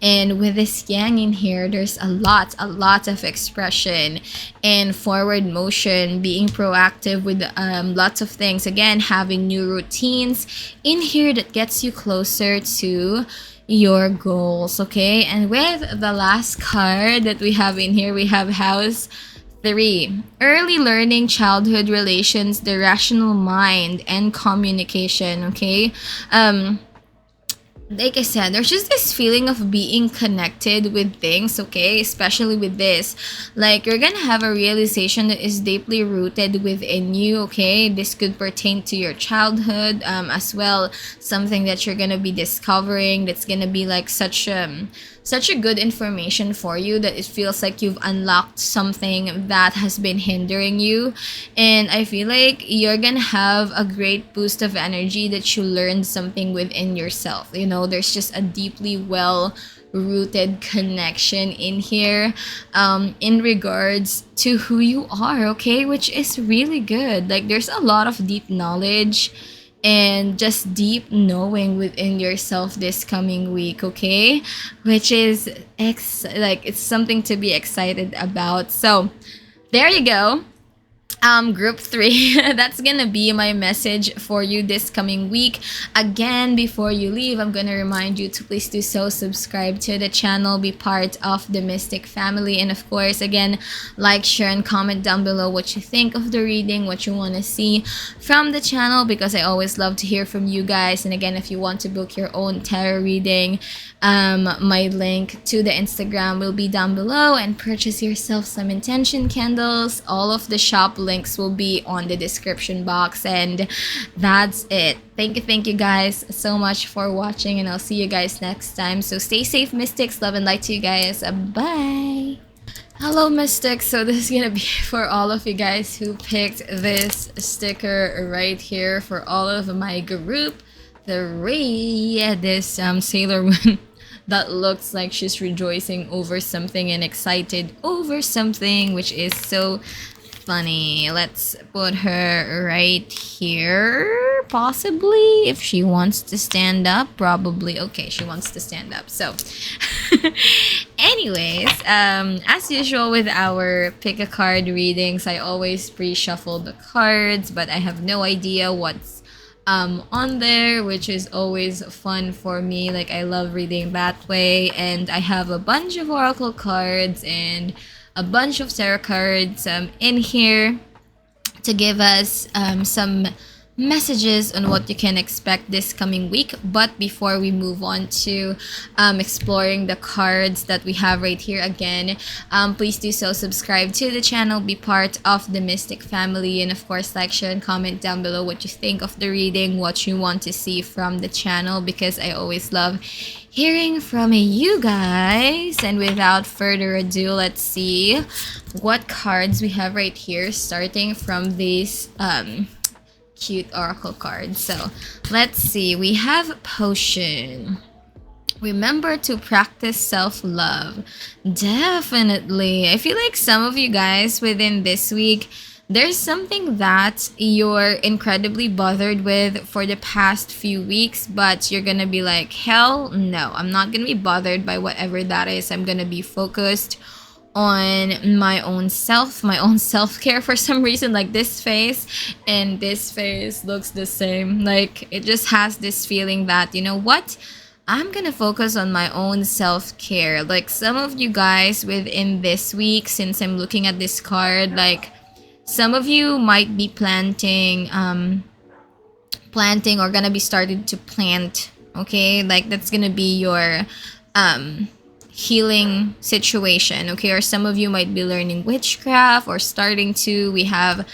[SPEAKER 1] And with this yang in here, there's a lot of expression and forward motion, being proactive with lots of things. Again, having new routines in here that gets you closer to your goals. Okay, and with the last card that we have in here, we have house 3. Early learning, childhood relations, the rational mind, and communication. Okay. Like I said, there's just this feeling of being connected with things, okay? Especially with this. Like, you're gonna have a realization that is deeply rooted within you, okay? This could pertain to your childhood as well. Something that you're gonna be discovering that's gonna be like such a good information for you that it feels like you've unlocked something that has been hindering you. And I feel like you're gonna have a great boost of energy that you learned something within yourself. You know, there's just a deeply well rooted connection in here in regards to who you are, okay? Which is really good. Like there's a lot of deep knowledge and just deep knowing within yourself this coming week, okay? Which is like it's something to be excited about. So there you go. Group 3. That's gonna be my message for you this coming week. Again, before you leave, I'm gonna remind you to please do so, subscribe to the channel, be part of the Mystic family, and of course, again, like, share, and comment down below what you think of the reading, what you want to see from the channel, because I always love to hear from you guys. And again, if you want to book your own tarot reading, my link to the Instagram will be down below, and purchase yourself some intention candles. All of the shop links will be on the description box, and that's it. Thank you guys so much for watching, and I'll see you guys next time. So stay safe, mystics. Love and light to you guys. Bye. Hello, mystics. So this is gonna be for all of you guys who picked this sticker right here for all of my group 3. This Sailor Moon that looks like she's rejoicing over something and excited over something, which is so funny. Let's put her right here, possibly, if she wants to stand up. Probably. Okay, she wants to stand up. So anyways, as usual with our pick a card readings, I always pre-shuffle the cards, but I have no idea what's on there, which is always fun for me. Like, I love reading that way. And I have a bunch of oracle cards and a bunch of tarot cards in here to give us some messages on what you can expect this coming week. But before we move on to exploring the cards that we have right here, again, please do so, subscribe to the channel, be part of the Mystic family, and of course, like, share, and comment down below what you think of the reading, what you want to see from the channel, because I always love hearing from you guys. And without further ado, let's see what cards we have right here, starting from these cute oracle cards. So let's see, we have potion. Remember to practice self-love. Definitely. I feel like some of you guys within this week, there's something that you're incredibly bothered with for the past few weeks, but you're gonna be like, hell no, I'm not gonna be bothered by whatever that is. I'm gonna be focused on my own self-care. For some reason, like, this face and this face looks the same. Like, it just has this feeling that, you know what, I'm gonna focus on my own self-care. Like, some of you guys within this week, since I'm looking at this card, like, some of you might be planting or gonna be started to plant, okay? Like, that's gonna be your healing situation, okay? Or some of you might be learning witchcraft or starting to. We have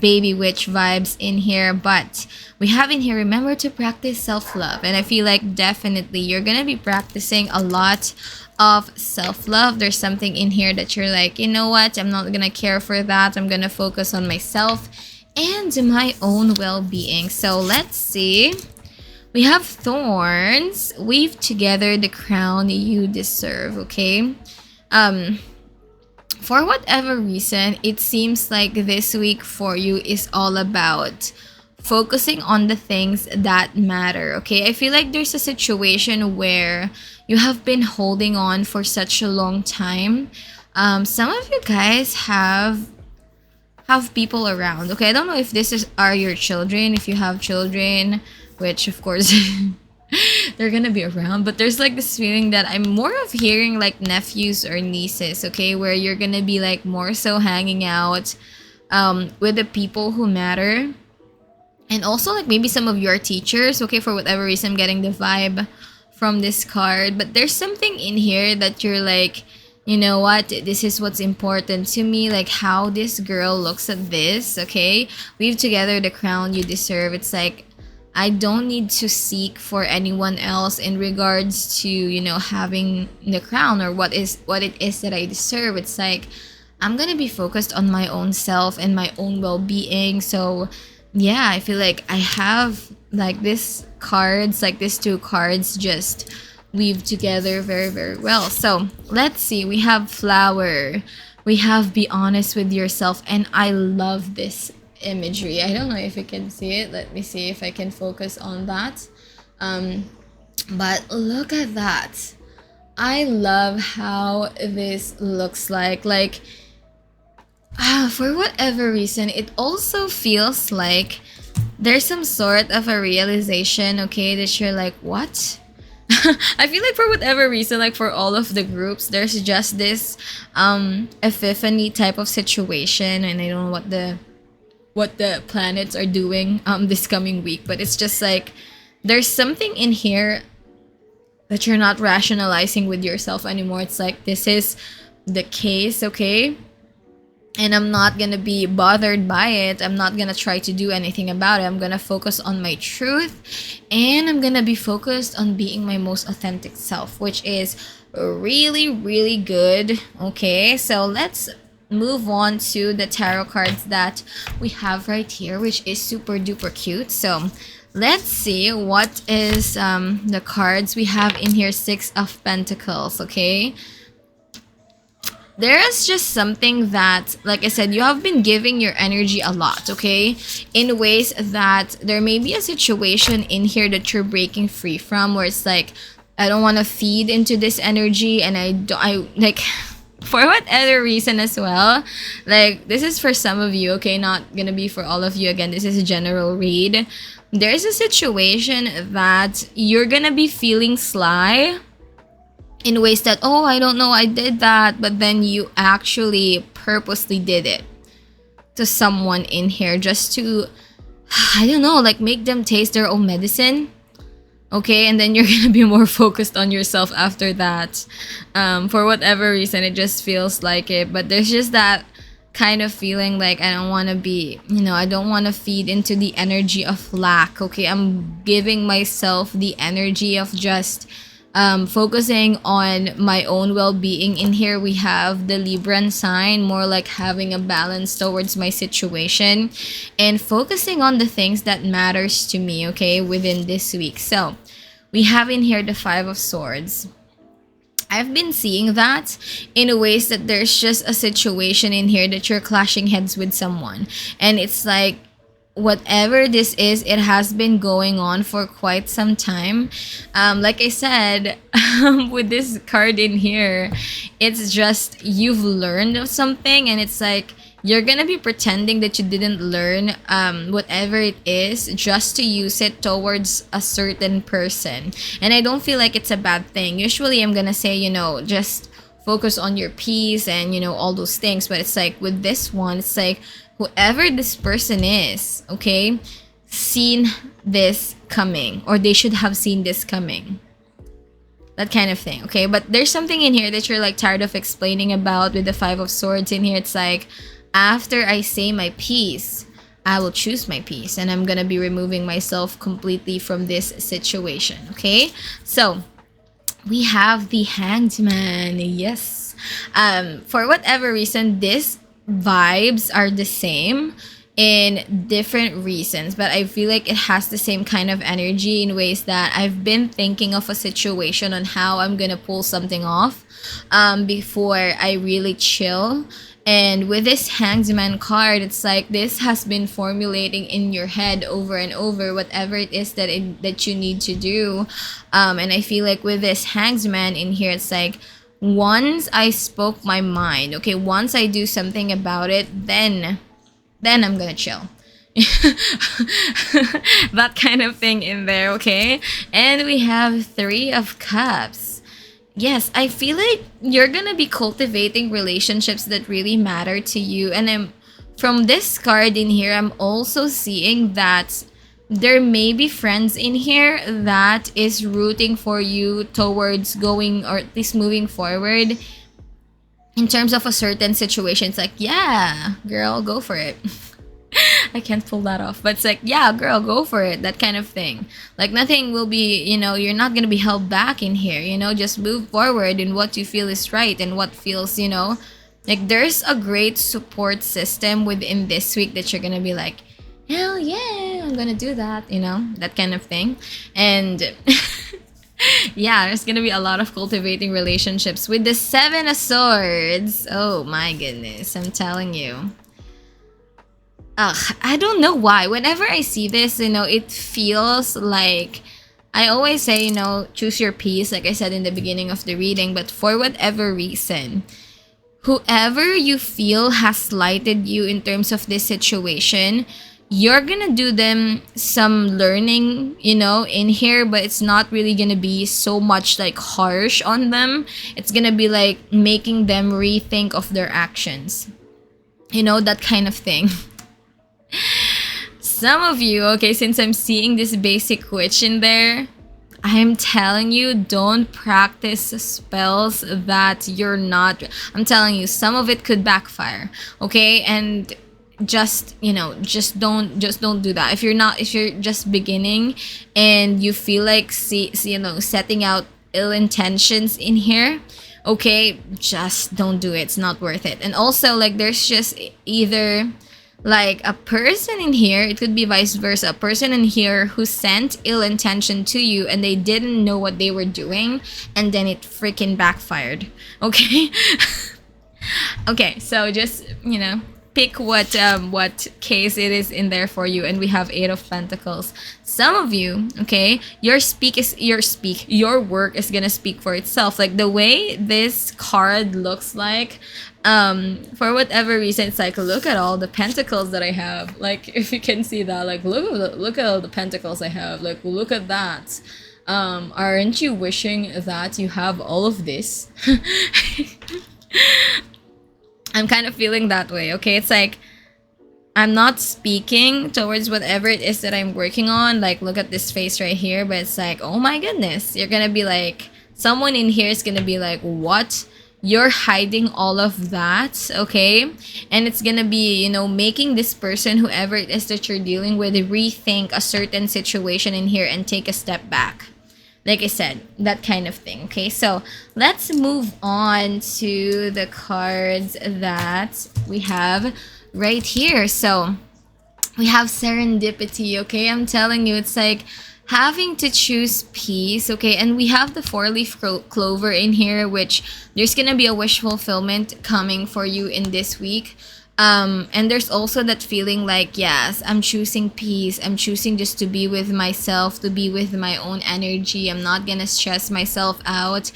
[SPEAKER 1] baby witch vibes in here, but we have in here, remember to practice self-love. And I feel like definitely you're gonna be practicing a lot of self-love. There's something in here that you're like, you know what, I'm not gonna care for that. I'm gonna focus on myself and my own well-being. So let's see. We have thorns. Weave together the crown you deserve. Okay. For whatever reason, it seems like this week for you is all about focusing on the things that matter. Okay, I feel like there's a situation where you have been holding on for such a long time. Some of you guys have people around. Okay, I don't know if are your children. If you have children, which of course they're gonna be around, but there's like this feeling that I'm more of hearing like nephews or nieces, okay, where you're gonna be like more so hanging out with the people who matter. And also like maybe some of your teachers, okay, for whatever reason I'm getting the vibe from this card. But there's something in here that you're like, you know what, this is what's important to me, like how this girl looks at this. Okay, weave together the crown you deserve. It's like, I don't need to seek for anyone else in regards to, you know, having the crown or what it is that I deserve. It's like, I'm gonna be focused on my own self and my own well-being. So yeah, I feel like I have like these two cards just weave together very, very well. So let's see. We have flower. We have be honest with yourself. And I love this imagery. I don't know if you can see it. Let me see if I can focus on that. But look at that. I love how this looks like for whatever reason, it also feels like there's some sort of a realization, okay, that you're like, what? I feel like for whatever reason, like for all of the groups, there's just this epiphany type of situation, and I don't know what the planets are doing this coming week, but it's just like there's something in here that you're not rationalizing with yourself anymore. It's like, this is the case, okay, and I'm not gonna be bothered by it. I'm not gonna try to do anything about it. I'm gonna focus on my truth, and I'm gonna be focused on being my most authentic self, which is really, really good. Okay, so let's move on to the tarot cards that we have right here, which is super duper cute. So let's see what is the cards we have in here. Six of Pentacles. Okay, there is just something that, like I said, you have been giving your energy a lot, okay, in ways that there may be a situation in here that you're breaking free from, where it's like, I don't want to feed into this energy, and I like for whatever reason as well, like this is for some of you, okay, not gonna be for all of you. Again, this is a general read. There's a situation that you're gonna be feeling sly in ways that, oh, I don't know, I did that, but then you actually purposely did it to someone in here just to, I don't know, like make them taste their own medicine. Okay, and then you're gonna be more focused on yourself after that. For whatever reason, it just feels like it. But there's just that kind of feeling like, I don't want to be, you know, I don't want to feed into the energy of lack. Okay, I'm giving myself the energy of just focusing on my own well-being. In here we have the Libran sign, more like having a balance towards my situation and focusing on the things that matters to me, okay, within this week. So we have in here the Five of Swords. I've been seeing that in ways that there's just a situation in here that you're clashing heads with someone, and it's like, whatever this is, it has been going on for quite some time. Like I said, with this card in here, it's just you've learned of something, and it's like you're gonna be pretending that you didn't learn whatever it is just to use it towards a certain person. And I don't feel like it's a bad thing. Usually I'm gonna say, you know, just focus on your peace and, you know, all those things. But it's like with this one, it's like whoever this person is, okay, seen this coming, or they should have seen this coming. That kind of thing, okay? But there's something in here that you're like tired of explaining about with the Five of Swords in here. It's like, after I say my piece, I will choose my piece, and I'm gonna be removing myself completely from this situation, okay? So we have the Hanged Man. Yes. For whatever reason, these vibes are the same in different reasons, but I feel like it has the same kind of energy in ways that I've been thinking of a situation on how I'm gonna pull something off before I really chill. And with this Hangsman card, it's like this has been formulating in your head over and over whatever it is that you need to do. And I feel like with this Hangsman in here, it's like once I spoke my mind, okay, once I do something about it, then I'm gonna chill. That kind of thing in there, okay? And we have Three of Cups. Yes, I feel like you're gonna be cultivating relationships that really matter to you. And from this card in here, I'm also seeing that there may be friends in here that is rooting for you towards going, or at least moving forward in terms of a certain situation. It's like, yeah, girl, go for it. I can't pull that off, but it's like, yeah, girl, go for it. That kind of thing. Like nothing will be, you're not going to be held back in here, just move forward in what you feel is right and what feels, like there's a great support system within this week that you're going to be like, hell yeah, I'm going to do that, that kind of thing. And yeah, there's gonna be a lot of cultivating relationships with the Seven of Swords. Oh my goodness, I'm telling you. Ugh, I don't know why. Whenever I see this, it feels like I always say, choose your peace, like I said in the beginning of the reading, but for whatever reason, whoever you feel has slighted you in terms of this situation, you're gonna do them some learning, in here, but it's not really gonna be so much like harsh on them. It's gonna be like making them rethink of their actions. That kind of thing. Some of you, okay, since I'm seeing this basic witch in there, I'm telling you, don't practice spells that you're not. I'm telling you, some of it could backfire, okay? And just don't do that. If you're just beginning and you feel like setting out ill intentions in here, okay, just don't do it. It's not worth it. And also, like, there's just either like a person in here, it could be vice versa, a person in here who sent ill intention to you and they didn't know what they were doing, and then it freaking backfired, okay? Okay, so just pick what case it is in there for you. And we have Eight of Pentacles. Some of you, okay, your work is gonna speak for itself. Like the way this card looks like, for whatever reason, it's like, look at all the pentacles that I have. Like, if you can see that, like, look at all the pentacles I have. Like, look at that. Aren't you wishing that you have all of this? I'm kind of feeling that way, okay? It's like, I'm not speaking towards whatever it is that I'm working on. Like, look at this face right here. But it's like, oh my goodness. You're gonna be like, someone in here is gonna be like, what? You're hiding all of that, okay? And it's gonna be, making this person, whoever it is that you're dealing with, rethink a certain situation in here and take a step back. Like I said, that kind of thing, okay? So let's move on to the cards that we have right here. So we have Serendipity, okay? I'm telling you, it's like having to choose peace, okay? And we have the four-leaf clover in here, which there's gonna be a wish fulfillment coming for you in this week. And there's also that feeling like, yes, I'm choosing peace. I'm choosing just to be with myself, to be with my own energy. I'm not gonna stress myself out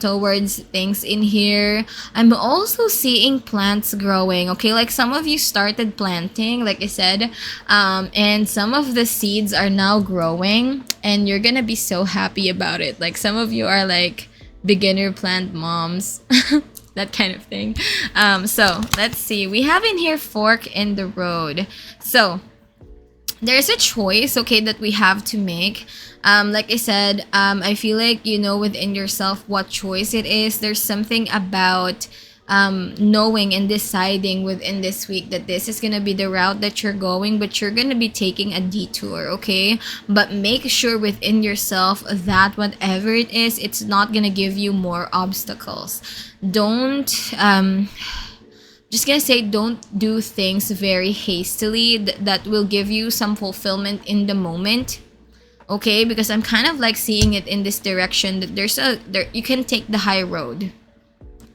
[SPEAKER 1] towards things in here. I'm also seeing plants growing, okay? Like some of you started planting, like I said, and some of the seeds are now growing, and you're gonna be so happy about it. Like some of you are like beginner plant moms. That kind of thing. So let's see. We have in here fork in the road. So there's a choice, okay, that we have to make. Like I said, I feel like you know within yourself what choice it is. There's something about knowing and deciding within this week that this is gonna be the route that you're going, but you're gonna be taking a detour, okay? But make sure within yourself that whatever it is, it's not gonna give you more obstacles. Don't just gonna say, don't do things very hastily that will give you some fulfillment in the moment, okay? Because I'm kind of like seeing it in this direction that you can take the high road.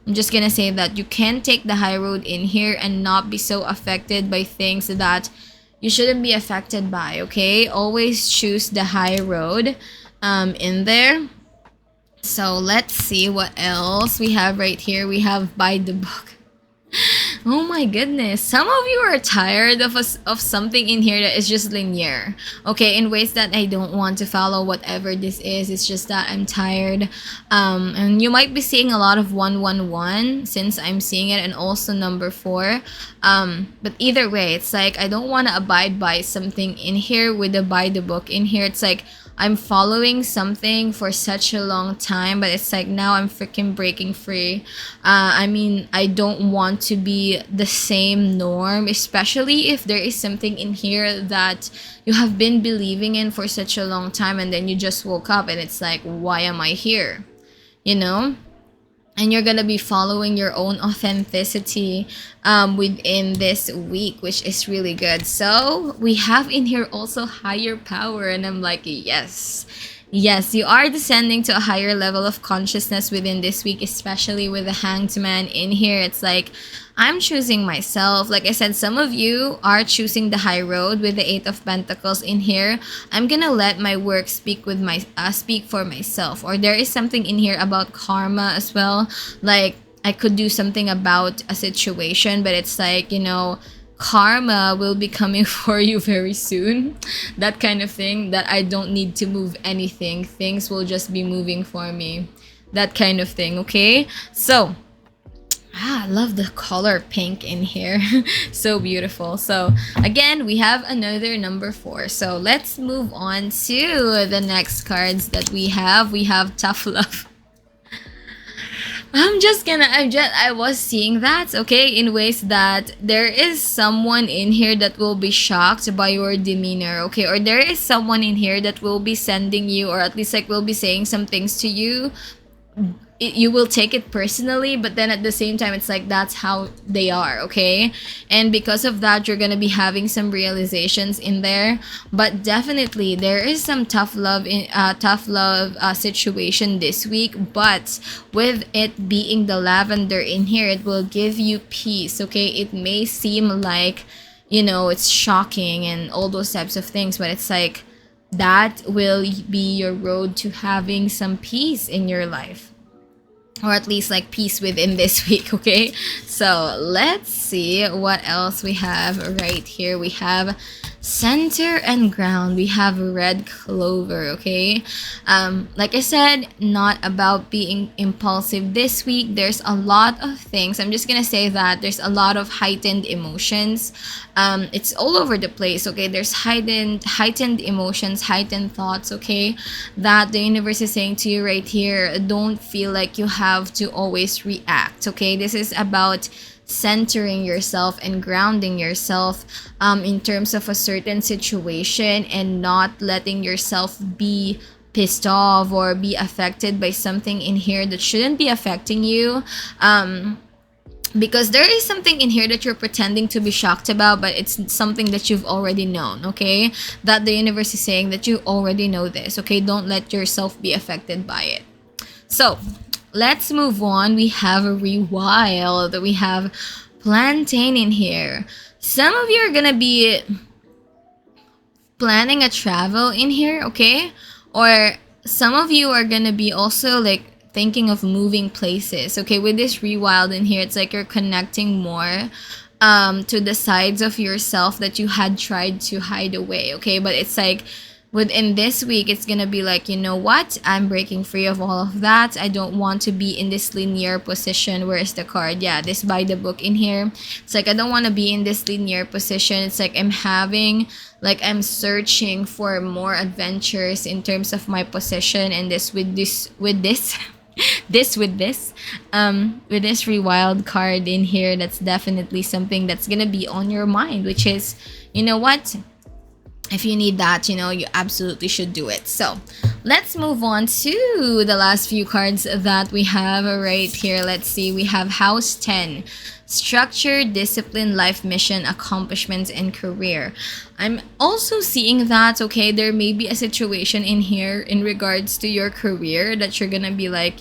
[SPEAKER 1] I'm just gonna say that you can take the high road in here and not be so affected by things that you shouldn't be affected by, okay? Always choose the high road in there. So let's see what else we have right here. We have by the book. Oh my goodness. Some of you are tired of something in here that is just linear. Okay, in ways that I don't want to follow whatever this is. It's just that I'm tired. And you might be seeing a lot of 111 since I'm seeing it, and also number 4. But either way, it's like I don't want to abide by something in here with the by the book in here. It's like I'm following something for such a long time, but it's like now I'm freaking breaking free. I mean, I don't want to be the same norm, especially if there is something in here that you have been believing in for such a long time, and then you just woke up and it's like, why am I here? You know? And you're gonna be following your own authenticity within this week, which is really good. So we have in here also higher power, and I'm like, yes, you are descending to a higher level of consciousness within this week, especially with the Hanged Man in here. It's like I'm choosing myself. Like I said, some of you are choosing the high road with the 8 of Pentacles in here. I'm gonna let my work speak with my speak for myself. Or there is something in here about karma as well. Like I could do something about a situation, but it's like, you know, karma will be coming for you very soon. That kind of thing, that I don't need to move anything. Things will just be moving for me. That kind of thing, okay? So I love the color pink in here. So beautiful. So again, we have another number 4. So let's move on to the next cards that we have. We have tough love. I was seeing that, okay, in ways that there is someone in here that will be shocked by your demeanor, okay, or there is someone in here that will be sending you, or at least like will be saying some things to you. You will take it personally, but then at the same time, it's like that's how they are, okay? And because of that, you're gonna be having some realizations in there. But definitely, there is some tough love situation this week. But with it being the lavender in here, it will give you peace, okay? It may seem like, you know, it's shocking and all those types of things, but it's like that will be your road to having some peace in your life. Or at least like peace within this week, okay? So let's see what else we have right here. We have center and ground. We have red clover, okay? Like I said, not about being impulsive this week. There's a lot of things. I'm just gonna say that there's a lot of heightened emotions. It's all over the place, okay? There's heightened emotions, heightened thoughts, okay? That the universe is saying to you right here. Don't feel like you have to always react, okay? This is about centering yourself and grounding yourself in terms of a certain situation, and not letting yourself be pissed off or be affected by something in here that shouldn't be affecting you. Because there is something in here that you're pretending to be shocked about, but it's something that you've already known, okay? That the universe is saying that you already know this, okay? Don't let yourself be affected by it. So let's move on. We have a rewild. We have plantain in here. Some of you are gonna be planning a travel in here, okay? Or some of you are gonna be also like thinking of moving places, okay? With this rewild in here, it's like you're connecting more to the sides of yourself that you had tried to hide away, okay? But it's like within this week, it's gonna be like, you know what? I'm breaking free of all of that. I don't want to be in this linear position. Where is the card? Yeah, this by the book in here. It's like I don't want to be in this linear position. It's like I'm searching for more adventures in terms of my position, and with this with this rewild card in here, that's definitely something that's gonna be on your mind, which is, you know what, if you need that, you absolutely should do it. So let's move on to the last few cards that we have right here. Let's see, we have house 10, structure, discipline, life mission, accomplishments, and career. I'm also seeing that, okay, there may be a situation in here in regards to your career that you're gonna be like,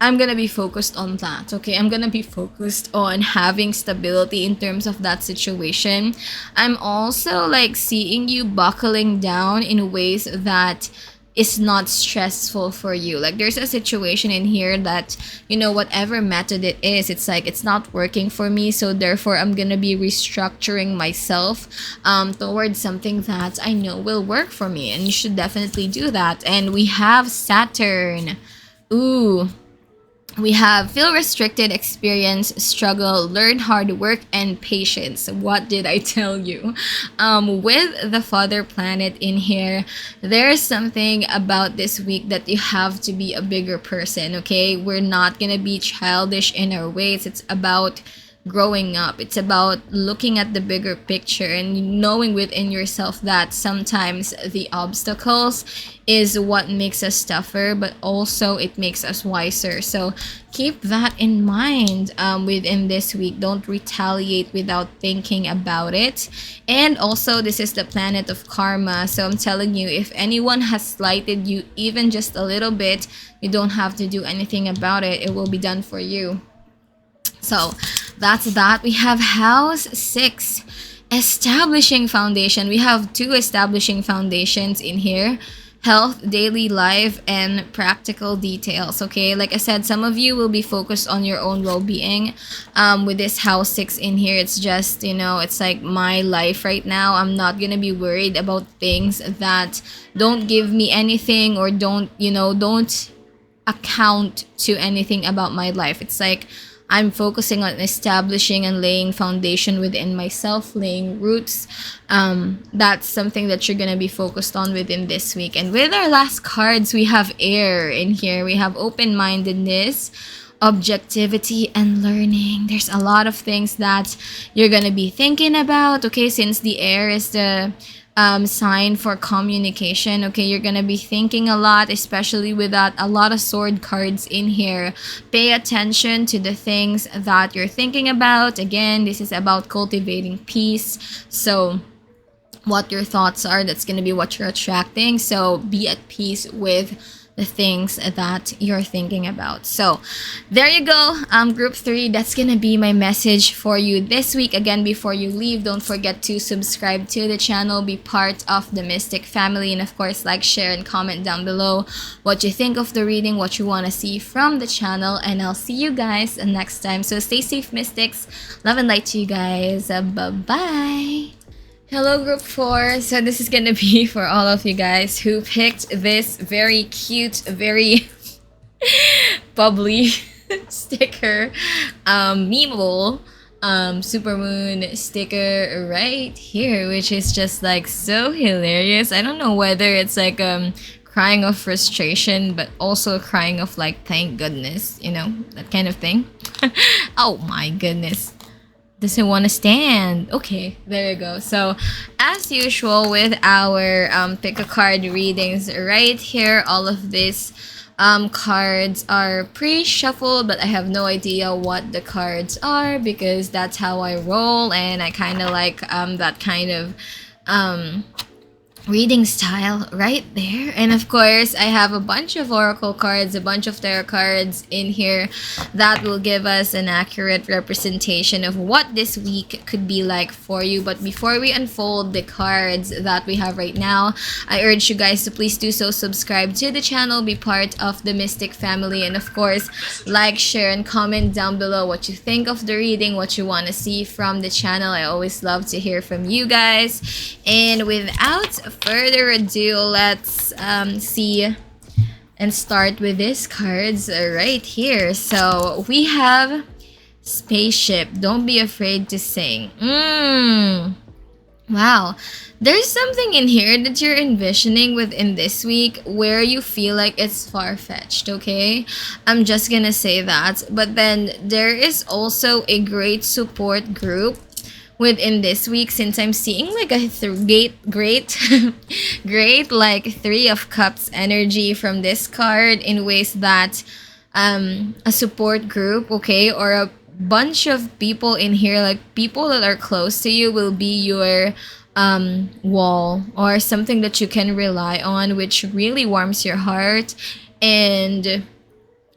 [SPEAKER 1] I'm gonna be focused on that, okay? I'm gonna be focused on having stability in terms of that situation. I'm also like seeing you buckling down in ways that is not stressful for you. Like there's a situation in here that, whatever method it is, it's like it's not working for me, so therefore I'm gonna be restructuring myself towards something that I know will work for me, and you should definitely do that. And we have Saturn. Ooh, we have feel restricted, experience struggle, learn hard work, and patience. What did I tell you? With the father planet in here, there's something about this week that you have to be a bigger person, okay? We're not gonna be childish in our ways. It's about growing up. It's about looking at the bigger picture and knowing within yourself that sometimes the obstacles is what makes us tougher, but also it makes us wiser. So keep that in mind within this week. Don't retaliate without thinking about it. And also, this is the planet of karma. So I'm telling you, if anyone has slighted you even just a little bit, you don't have to do anything about it. It will be done for you. So that's that. We have house 6, establishing foundation. We have 2 establishing foundations in here: health, daily life, and practical details. Okay, like I said, some of you will be focused on your own well-being. With this house 6 in here, it's just, it's like my life right now. I'm not gonna be worried about things that don't give me anything, or don't account to anything about my life. It's like I'm focusing on establishing and laying foundation within myself, laying roots. That's something that you're going to be focused on within this week. And with our last cards, we have air in here. We have open-mindedness, objectivity, and learning. There's a lot of things that you're going to be thinking about, okay? Since the air is the sign for communication, okay, you're gonna be thinking a lot, especially with that a lot of sword cards in here. Pay attention to the things that you're thinking about. Again, this is about cultivating peace. So what your thoughts are, that's gonna be what you're attracting. So be at peace with the things that you're thinking about. So there you go, group 3. That's gonna be my message for you this week. Again, before you leave, don't forget to subscribe to the channel, be part of the Mystic family, and of course, like, share, and comment down below what you think of the reading, what you want to see from the channel, and I'll see you guys next time. So stay safe, Mystics. Love and light to you guys. Bye bye. Hello, group 4. So this is gonna be for all of you guys who picked this very cute, very bubbly sticker, memeable supermoon sticker right here, which is just like so hilarious. I don't know whether it's like crying of frustration, but also crying of like thank goodness, that kind of thing. Oh my goodness, doesn't want to stand. Okay, there you go. So as usual with our pick a card readings right here, all of these cards are pre-shuffled, but I have no idea what the cards are because that's how I roll, and I kind of like that kind of reading style right there. And of course, I have a bunch of oracle cards, a bunch of tarot cards in here that will give us an accurate representation of what this week could be like for you. But before we unfold the cards that we have right now, I urge you guys to please do so, subscribe to the channel, be part of the Mystic family, and of course, like, share, and comment down below what you think of the reading, what you want to see from the channel. I always love to hear from you guys. And without further ado, let's see and start with these cards right here. So we have spaceship. Don't be afraid to sing. Wow. There's something in here that you're envisioning within this week where you feel like it's far fetched, okay? I'm just gonna say that. But then there is also a great support group within this week, since I'm seeing like a great great like 3 of Cups energy from this card, in ways that a support group, okay, or a bunch of people in here, like people that are close to you, will be your wall, or something that you can rely on, which really warms your heart. And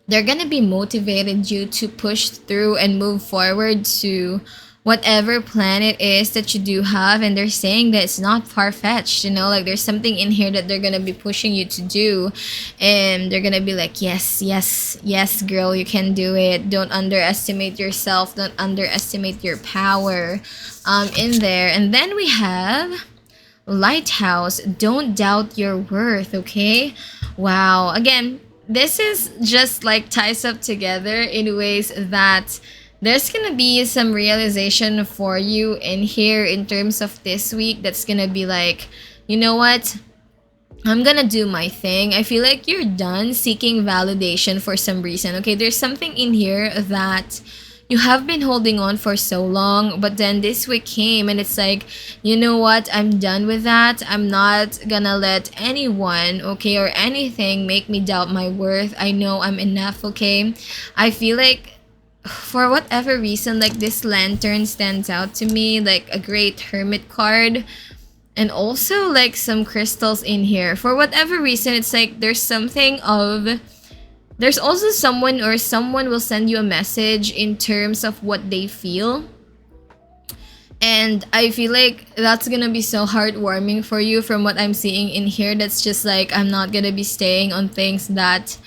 [SPEAKER 1] they're gonna be motivated you to push through and move forward to whatever plan it is that you do have. And they're saying that it's not far-fetched, you know, like there's something in here that they're gonna be pushing you to do, and they're gonna be like, yes, yes, yes, girl, you can do it. Don't underestimate yourself, don't underestimate your power in there. And then we have Lighthouse, don't doubt your worth, okay? Wow. Again, this is just like ties up together in ways that there's gonna be some realization for you in here in terms of this week, that's gonna be like, you know what? I'm gonna do my thing. I feel like you're done seeking validation for some reason. Okay, there's something in here that you have been holding on for so long, but then this week came and it's like, you know what? I'm done with that. I'm not gonna let anyone, okay, or anything make me doubt my worth. I know I'm enough, okay? I feel like for whatever reason, like this lantern stands out to me, like a great hermit card, and also like some crystals in here. For whatever reason, it's like there's also someone, or someone will send you a message in terms of what they feel. And I feel like that's gonna be so heartwarming for you from what I'm seeing in here. That's just like, I'm not gonna be staying on things that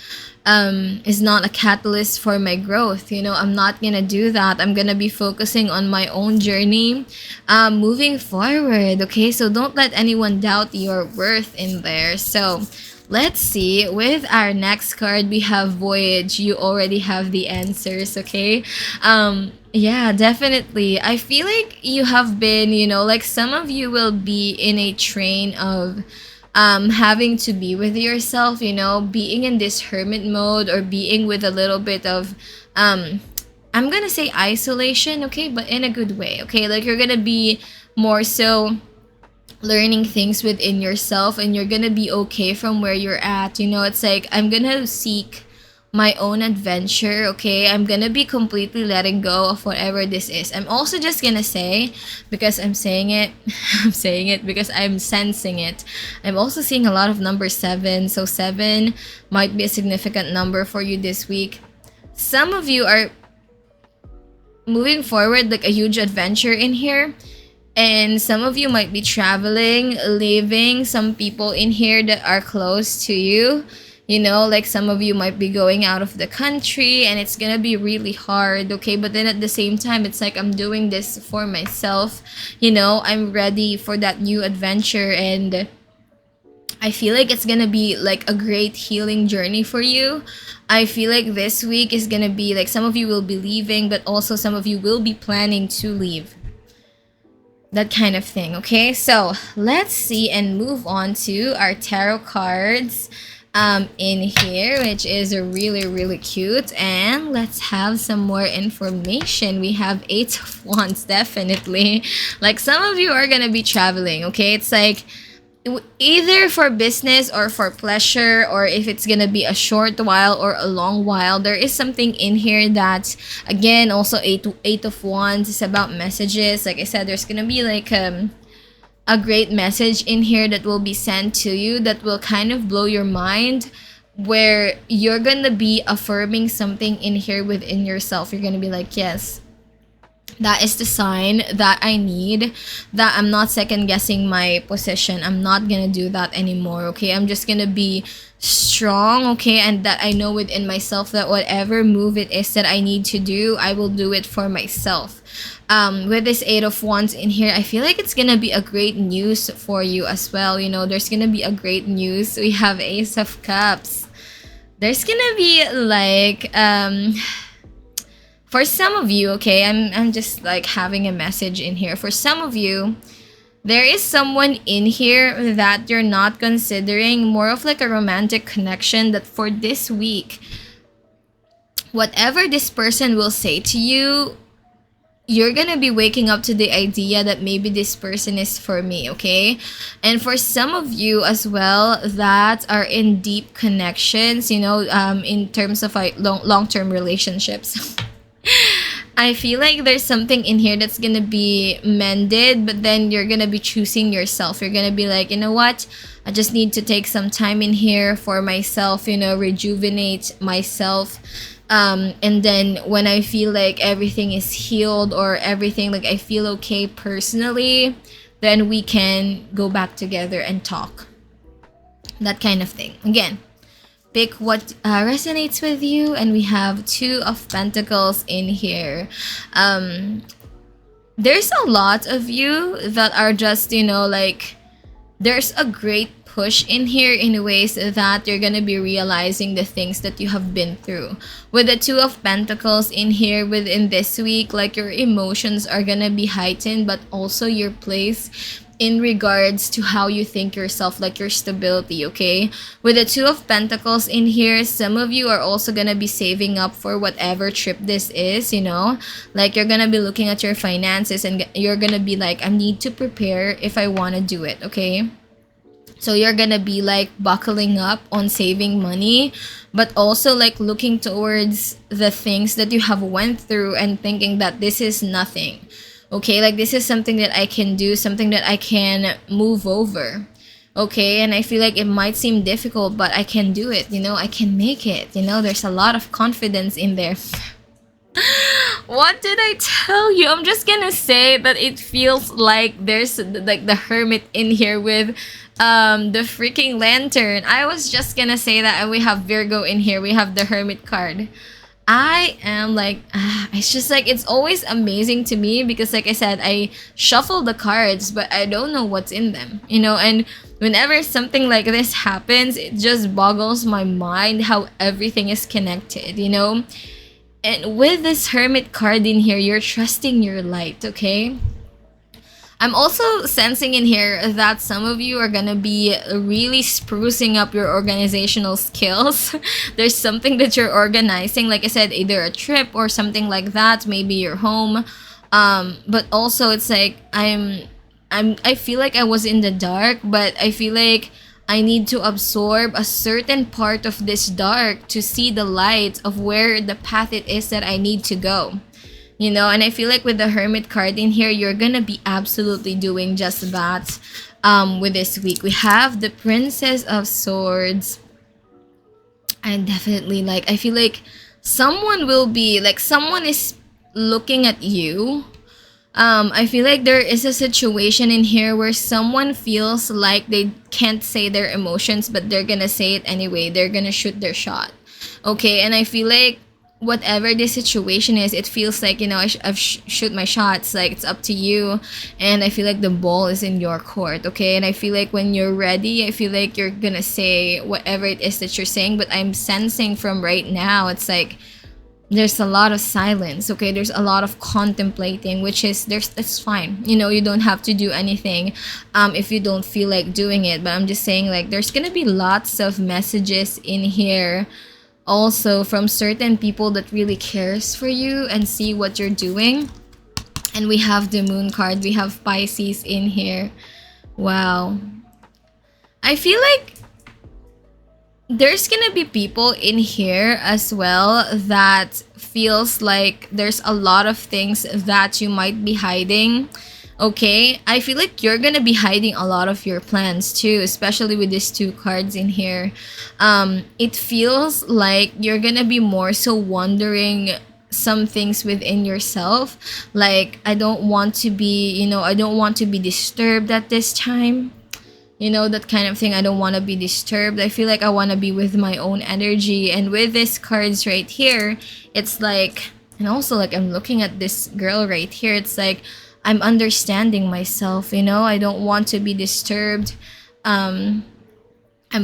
[SPEAKER 1] is not a catalyst for my growth. You know, I'm not gonna do that. I'm gonna be focusing on my own journey, moving forward. Okay, so don't let anyone doubt your worth in there. So let's see, with our next card, we have Voyage. You already have the answers, okay? Yeah, definitely. I feel like you have been, you know, like some of you will be in a train of having to be with yourself, you know, being in this hermit mode, or being with a little bit of I'm gonna say isolation, okay, but in a good way, okay? Like you're gonna be more so learning things within yourself, and you're gonna be okay from where you're at. You know, it's like, I'm gonna seek my own adventure, okay? I'm gonna be completely letting go of whatever this is. I'm also just gonna say, because I'm saying it, I'm saying it because I'm sensing it. I'm also seeing a lot of number 7, so 7 might be a significant number for you this week. Some of you are moving forward like a huge adventure in here, and some of you might be traveling, leaving some people in here that are close to you. You know, like some of you might be going out of the country, and it's gonna be really hard, okay? But then at the same time, it's like, I'm doing this for myself. You know, I'm ready for that new adventure, and I feel like it's gonna be like a great healing journey for you. I feel like this week is gonna be like, some of you will be leaving, but also some of you will be planning to leave. That kind of thing, okay? So let's see and move on to our tarot cards in here, which is really, really cute. And let's have some more information. We have 8 of Wands, definitely. Like some of you are gonna be traveling, okay? It's like, either for business or for pleasure, or if it's gonna be a short while or a long while, there is something in here that, again, also 8 of Wands is about messages. Like I said, there's gonna be like a great message in here that will be sent to you, that will kind of blow your mind, where you're gonna be affirming something in here within yourself. You're gonna be like, yes, that is the sign that I need, that I'm not second guessing my position. I'm not gonna do that anymore, okay? I'm just gonna be strong, okay? And that I know within myself that whatever move it is that I need to do, I will do it for myself. With this 8 of Wands in here, I feel like it's gonna be a great news for you as well. You know, there's gonna be a great news. We have Ace of Cups. There's gonna be like for some of you, okay, I'm just like having a message in here. For some of you, There is someone in here that you're not considering, more of like a romantic connection, that for this week, whatever this person will say to you, you're gonna be waking up to the idea that maybe this person is for me, okay? And for some of you as well that are in deep connections, in terms of like long-term relationships, I feel like there's something in here that's gonna be mended, but then you're gonna be choosing yourself. You're gonna be like, you know what? I just need to take some time in here for myself, rejuvenate myself. And then when I feel like everything is healed, or everything, like I feel okay personally, then we can go back together and talk. That kind of thing. Again, pick what resonates with you. And we have Two of Pentacles in here. There's a lot of you that are just, like, there's a great push in here in ways that you're gonna be realizing the things that you have been through. With the Two of Pentacles in here within this week, like your emotions are gonna be heightened, but also your place in regards to how you think yourself, like your stability, okay? With the Two of Pentacles in here, some of you are also gonna be saving up for whatever trip this is, like you're gonna be looking at your finances and you're gonna be like, I need to prepare if I want to do it, okay? So you're gonna be like buckling up on saving money, but also like looking towards the things that you have went through and thinking that this is nothing. Okay, like this is something that I can do, something that I can move over. Okay, and I feel like it might seem difficult, but I can do it, I can make it. There's a lot of confidence in there. What did I tell you? I'm just gonna say that it feels like there's like the Hermit in here with the freaking lantern. I was just gonna say that, and we have Virgo in here. We have the Hermit card. I am like, it's just like, it's always amazing to me because like I said, I shuffle the cards, but I don't know what's in them, and whenever something like this happens, it just boggles my mind how everything is connected, And with this Hermit card in here, you're trusting your light, okay? I'm also sensing in here that some of you are gonna be really sprucing up your organizational skills. There's something that you're organizing, like I said, either a trip or something like that, maybe your home. But also it's like I feel like I was in the dark, but I feel like I need to absorb a certain part of this dark to see the light of where the path it is that I need to go. And I feel like with the Hermit card in here, you're gonna be absolutely doing just that with this week. We have the Princess of Swords. And definitely, like, I feel like someone will be, like, someone is looking at you. I feel like there is a situation in here where someone feels like they can't say their emotions, but they're gonna say it anyway. They're gonna shoot their shot. Okay, and I feel like whatever the situation is, it feels like, I've shoot my shots, like it's up to you, and I feel like the ball is in your court, okay? And I feel like when you're ready, I feel like you're gonna say whatever it is that you're saying, but I'm sensing from right now, it's like there's a lot of silence, okay? There's a lot of contemplating, which is, that's fine. You don't have to do anything if you don't feel like doing it, but I'm just saying, like, there's gonna be lots of messages in here also from certain people that really cares for you and see what you're doing. And we have the Moon card. We have Pisces in here. Wow. I feel like there's gonna be people in here as well that feels like there's a lot of things that you might be hiding. Okay, I feel like you're gonna be hiding a lot of your plans too, especially with these two cards in here. It feels like you're gonna be more so wondering some things within yourself. Like, I don't want to be, I don't want to be disturbed at this time. That kind of thing. I don't want to be disturbed. I feel like I want to be with my own energy. And with these cards right here, it's like, and also like I'm looking at this girl right here, it's like, I'm understanding myself, I don't want to be disturbed. I'm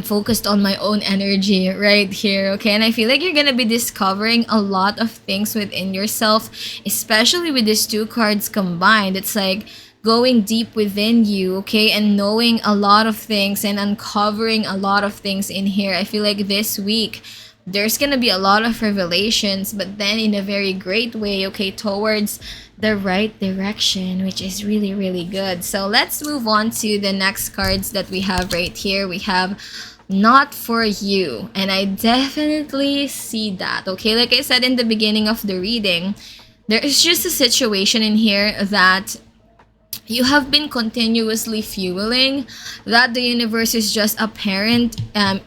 [SPEAKER 1] focused on my own energy right here, okay? And I feel like you're gonna be discovering a lot of things within yourself, especially with these two cards combined. It's like going deep within you, okay, and knowing a lot of things and uncovering a lot of things in here. I feel like this week there's gonna be a lot of revelations, but then in a very great way, okay, towards the right direction, which is really, really good. So let's move on to the next cards that we have right here. We have not for you, and I definitely see that, okay. Like I said in the beginning of the reading, there is just a situation in here that you have been continuously fueling, that the universe is just apparent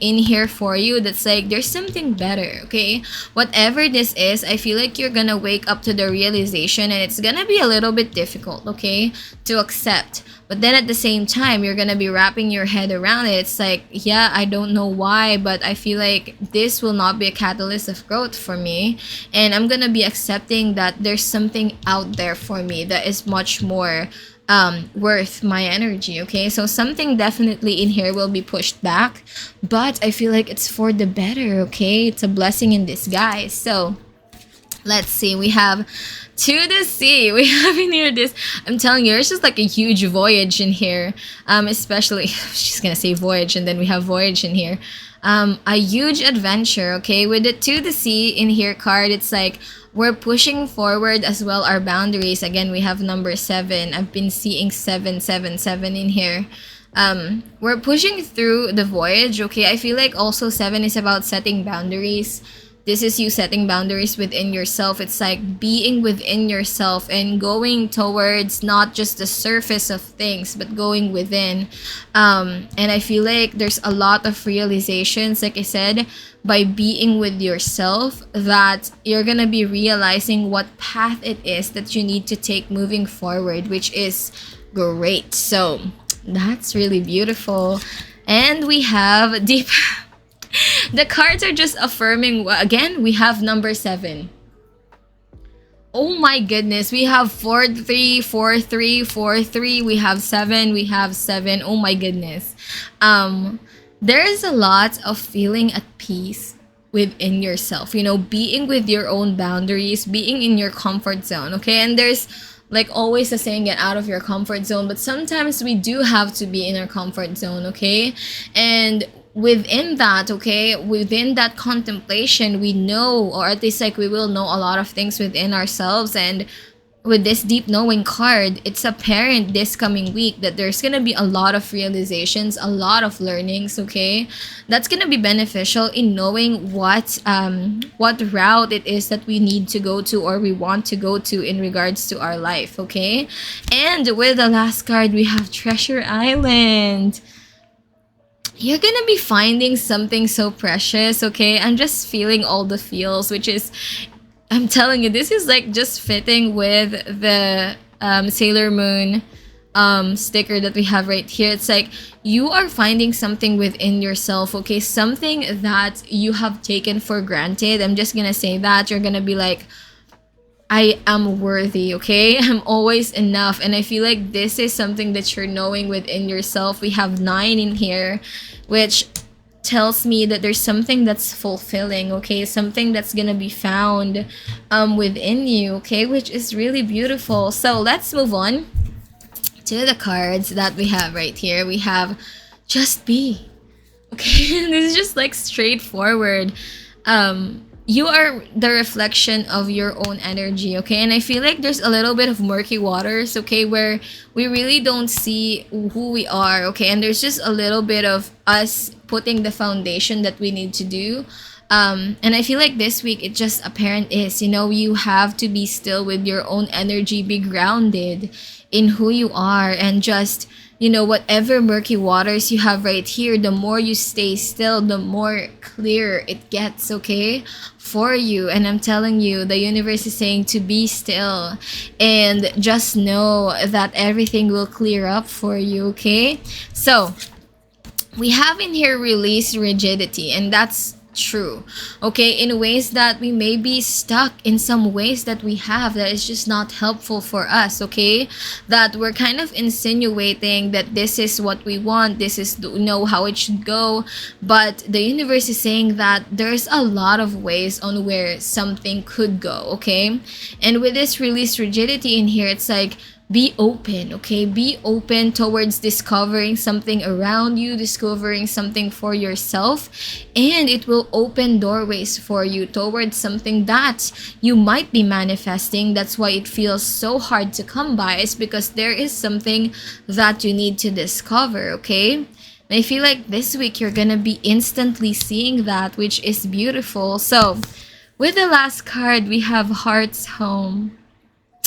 [SPEAKER 1] in here for you, that's like there's something better, okay. Whatever this is, I feel like you're gonna wake up to the realization, and it's gonna be a little bit difficult, okay, to accept. But then at the same time, you're gonna be wrapping your head around it. It's like, yeah, I don't know why, but I feel like this will not be a catalyst of growth for me, and I'm gonna be accepting that there's something out there for me that is much more worth my energy, okay. So something definitely in here will be pushed back, but I feel like it's for the better, okay. It's a blessing in disguise. So let's see, we have to the sea. We have in here this, I'm telling you, it's just like a huge voyage in here, especially she's gonna say voyage, and then we have voyage in here, a huge adventure, okay. With the to the sea in here card, it's like we're pushing forward as well our boundaries. Again, we have number 7. I've been seeing 777 in here. We're pushing through the voyage, okay. I feel like also 7 is about setting boundaries. This is you setting boundaries within yourself. It's like being within yourself and going towards not just the surface of things, but going within. And I feel like there's a lot of realizations, like I said, by being with yourself, that you're gonna be realizing what path it is that you need to take moving forward, which is great. So that's really beautiful. And we have deep the cards are just affirming. Again, we have number 7. Oh my goodness, we have 4 3 4 3 4 3. We have 7, we have 7. Oh my goodness. There is a lot of feeling at peace within yourself, you know, being with your own boundaries, being in your comfort zone, okay. And there's like always a saying, get out of your comfort zone, but sometimes we do have to be in our comfort zone, okay. And within that, okay, within that contemplation, we know, or at least like we will know a lot of things within ourselves. And with this deep knowing card, it's apparent this coming week that there's gonna be a lot of realizations, a lot of learnings, okay. That's gonna be beneficial in knowing what route it is that we need to go to, or we want to go to in regards to our life, okay. And with the last card, we have Treasure Island. You're gonna be finding something so precious, okay. I'm just feeling all the feels, which is, I'm telling you, this is like just fitting with the Sailor Moon sticker that we have right here. It's like you are finding something within yourself, okay, something that you have taken for granted. I'm just gonna say that you're gonna be like, I am worthy, okay? I'm always enough. And I feel like this is something that you're knowing within yourself. We have 9 in here, which tells me that there's something that's fulfilling, okay? Something that's gonna be found within you, okay? Which is really beautiful. So let's move on to the cards that we have right here. We have Just Be, okay? This is just like straightforward. You are the reflection of your own energy, okay? And I feel like there's a little bit of murky waters, okay, where we really don't see who we are, okay? And there's just a little bit of us putting the foundation that we need to do. And I feel like this week it just apparent is, you know, you have to be still with your own energy, be grounded in who you are, and just, you know, whatever murky waters you have right here, the more you stay still, the more clear it gets, okay, for you. And I'm telling you, the universe is saying to be still and just know that everything will clear up for you, okay? So we have in here release rigidity, and that's true, okay, in ways that we may be stuck in some ways that we have that is just not helpful for us, okay, that we're kind of insinuating that this is what we want, this is, you know, how it should go, but the universe is saying that there's a lot of ways on where something could go, okay. And with this release rigidity in here, it's like be open, okay? Be open towards discovering something around you, discovering something for yourself, and it will open doorways for you towards something that you might be manifesting. That's why it feels so hard to come by, is because there is something that you need to discover, okay? And I feel like this week you're gonna be instantly seeing that, which is beautiful. So with the last card, we have Heart's Home.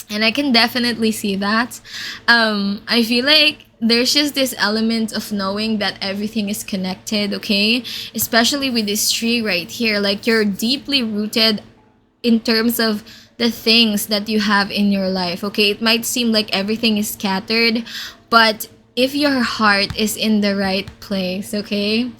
[SPEAKER 1] And I can definitely see that. I feel like there's just this element of knowing that everything is connected, okay? Especially with this tree right here. Like, you're deeply rooted in terms of the things that you have in your life, okay? It might seem like everything is scattered, but if your heart is in the right place, okay?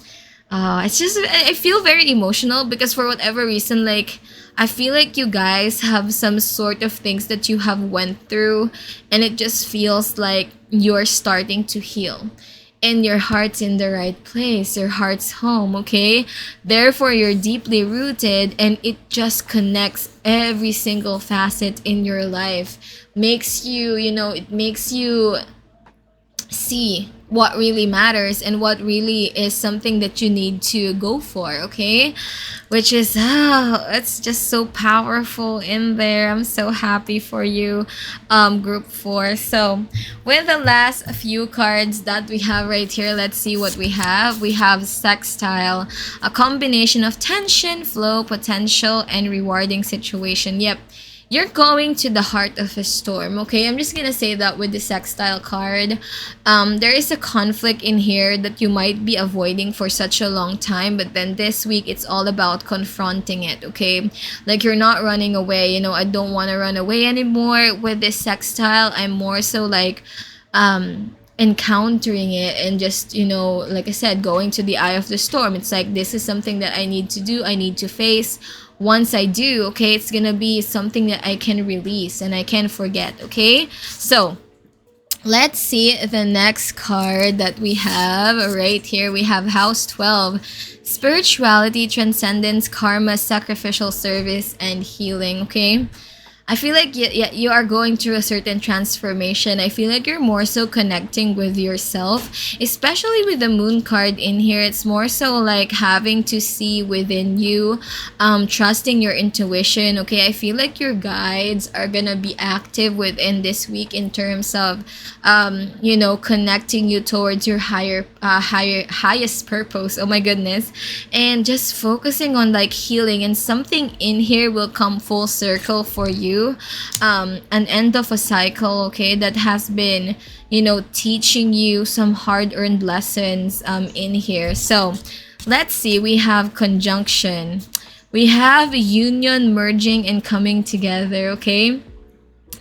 [SPEAKER 1] It's just, I feel very emotional because for whatever reason, like, I feel like you guys have some sort of things that you have went through, and it just feels like you're starting to heal. And your heart's in the right place, your heart's home, okay? Therefore, you're deeply rooted, and it just connects every single facet in your life. Makes you, it makes you see what really matters and what really is something that you need to go for, okay? Which is, it's just so powerful in there. I'm so happy for you, group 4. So with the last few cards that we have right here, let's see what we have. We have Sextile, a combination of tension, flow, potential, and rewarding situation. Yep, you're going to the heart of a storm, okay? I'm just gonna say that with the Sextile card. There is a conflict in here that you might be avoiding for such a long time, but then this week it's all about confronting it, okay? Like, you're not running away. I don't want to run away anymore with this Sextile. I'm more so like encountering it and just, like I said, going to the eye of the storm. It's like, this is something that I need to do, I need to face. Once I do, okay, it's gonna be something that I can release and I can forget, okay? So let's see the next card that we have right here. We have House 12, spirituality, transcendence, karma, sacrificial service, and healing, okay? I feel like you are going through a certain transformation. I feel like you're more so connecting with yourself, especially with the moon card in here. It's more so like having to see within you, trusting your intuition. Okay, I feel like your guides are gonna be active within this week in terms of, connecting you towards your highest purpose. Oh my goodness, and just focusing on like healing, and something in here will come full circle for you. An end of a cycle, okay, that has been, teaching you some hard-earned lessons in here. So let's see, we have conjunction, we have union, merging, and coming together, okay?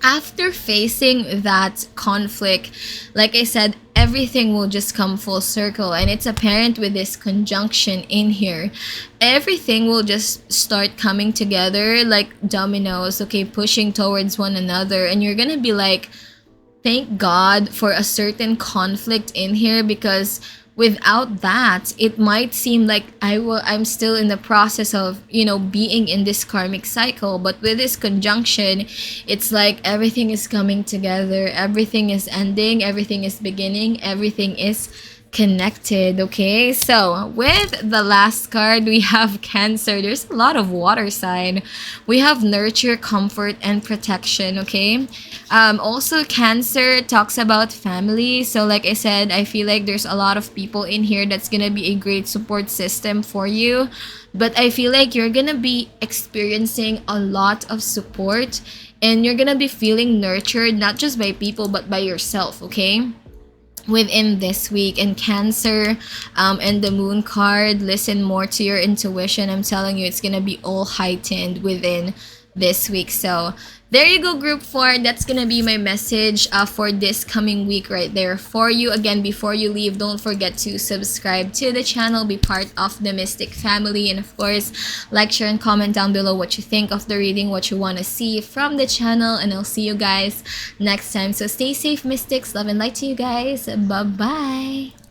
[SPEAKER 1] After facing that conflict, like I said, everything will just come full circle, and it's apparent with this conjunction in here. Everything will just start coming together like dominoes, okay, pushing towards one another, and you're gonna be like, thank God for a certain conflict in here, because without that, it might seem like I'm still in the process of, being in this karmic cycle. But with this conjunction, it's like everything is coming together, everything is ending, everything is beginning, everything is connected, okay? So with the last card, we have Cancer. There's a lot of water sign. We have nurture, comfort, and protection, okay? Also, Cancer talks about family. So like I said, I feel like there's a lot of people in here that's gonna be a great support system for you, but I feel like you're gonna be experiencing a lot of support, and you're gonna be feeling nurtured, not just by people but by yourself, okay, within this week. And Cancer, and the moon card, listen more to your intuition. I'm telling you, it's gonna be all heightened within this week. So there you go, group 4. That's gonna be my message for this coming week right there for you. Again, before you leave, don't forget to subscribe to the channel, be part of the Mystic family, and of course, like, share, and comment down below what you think of the reading, what you want to see from the channel, and I'll see you guys next time. So stay safe, Mystics. Love and light to you guys. Bye bye.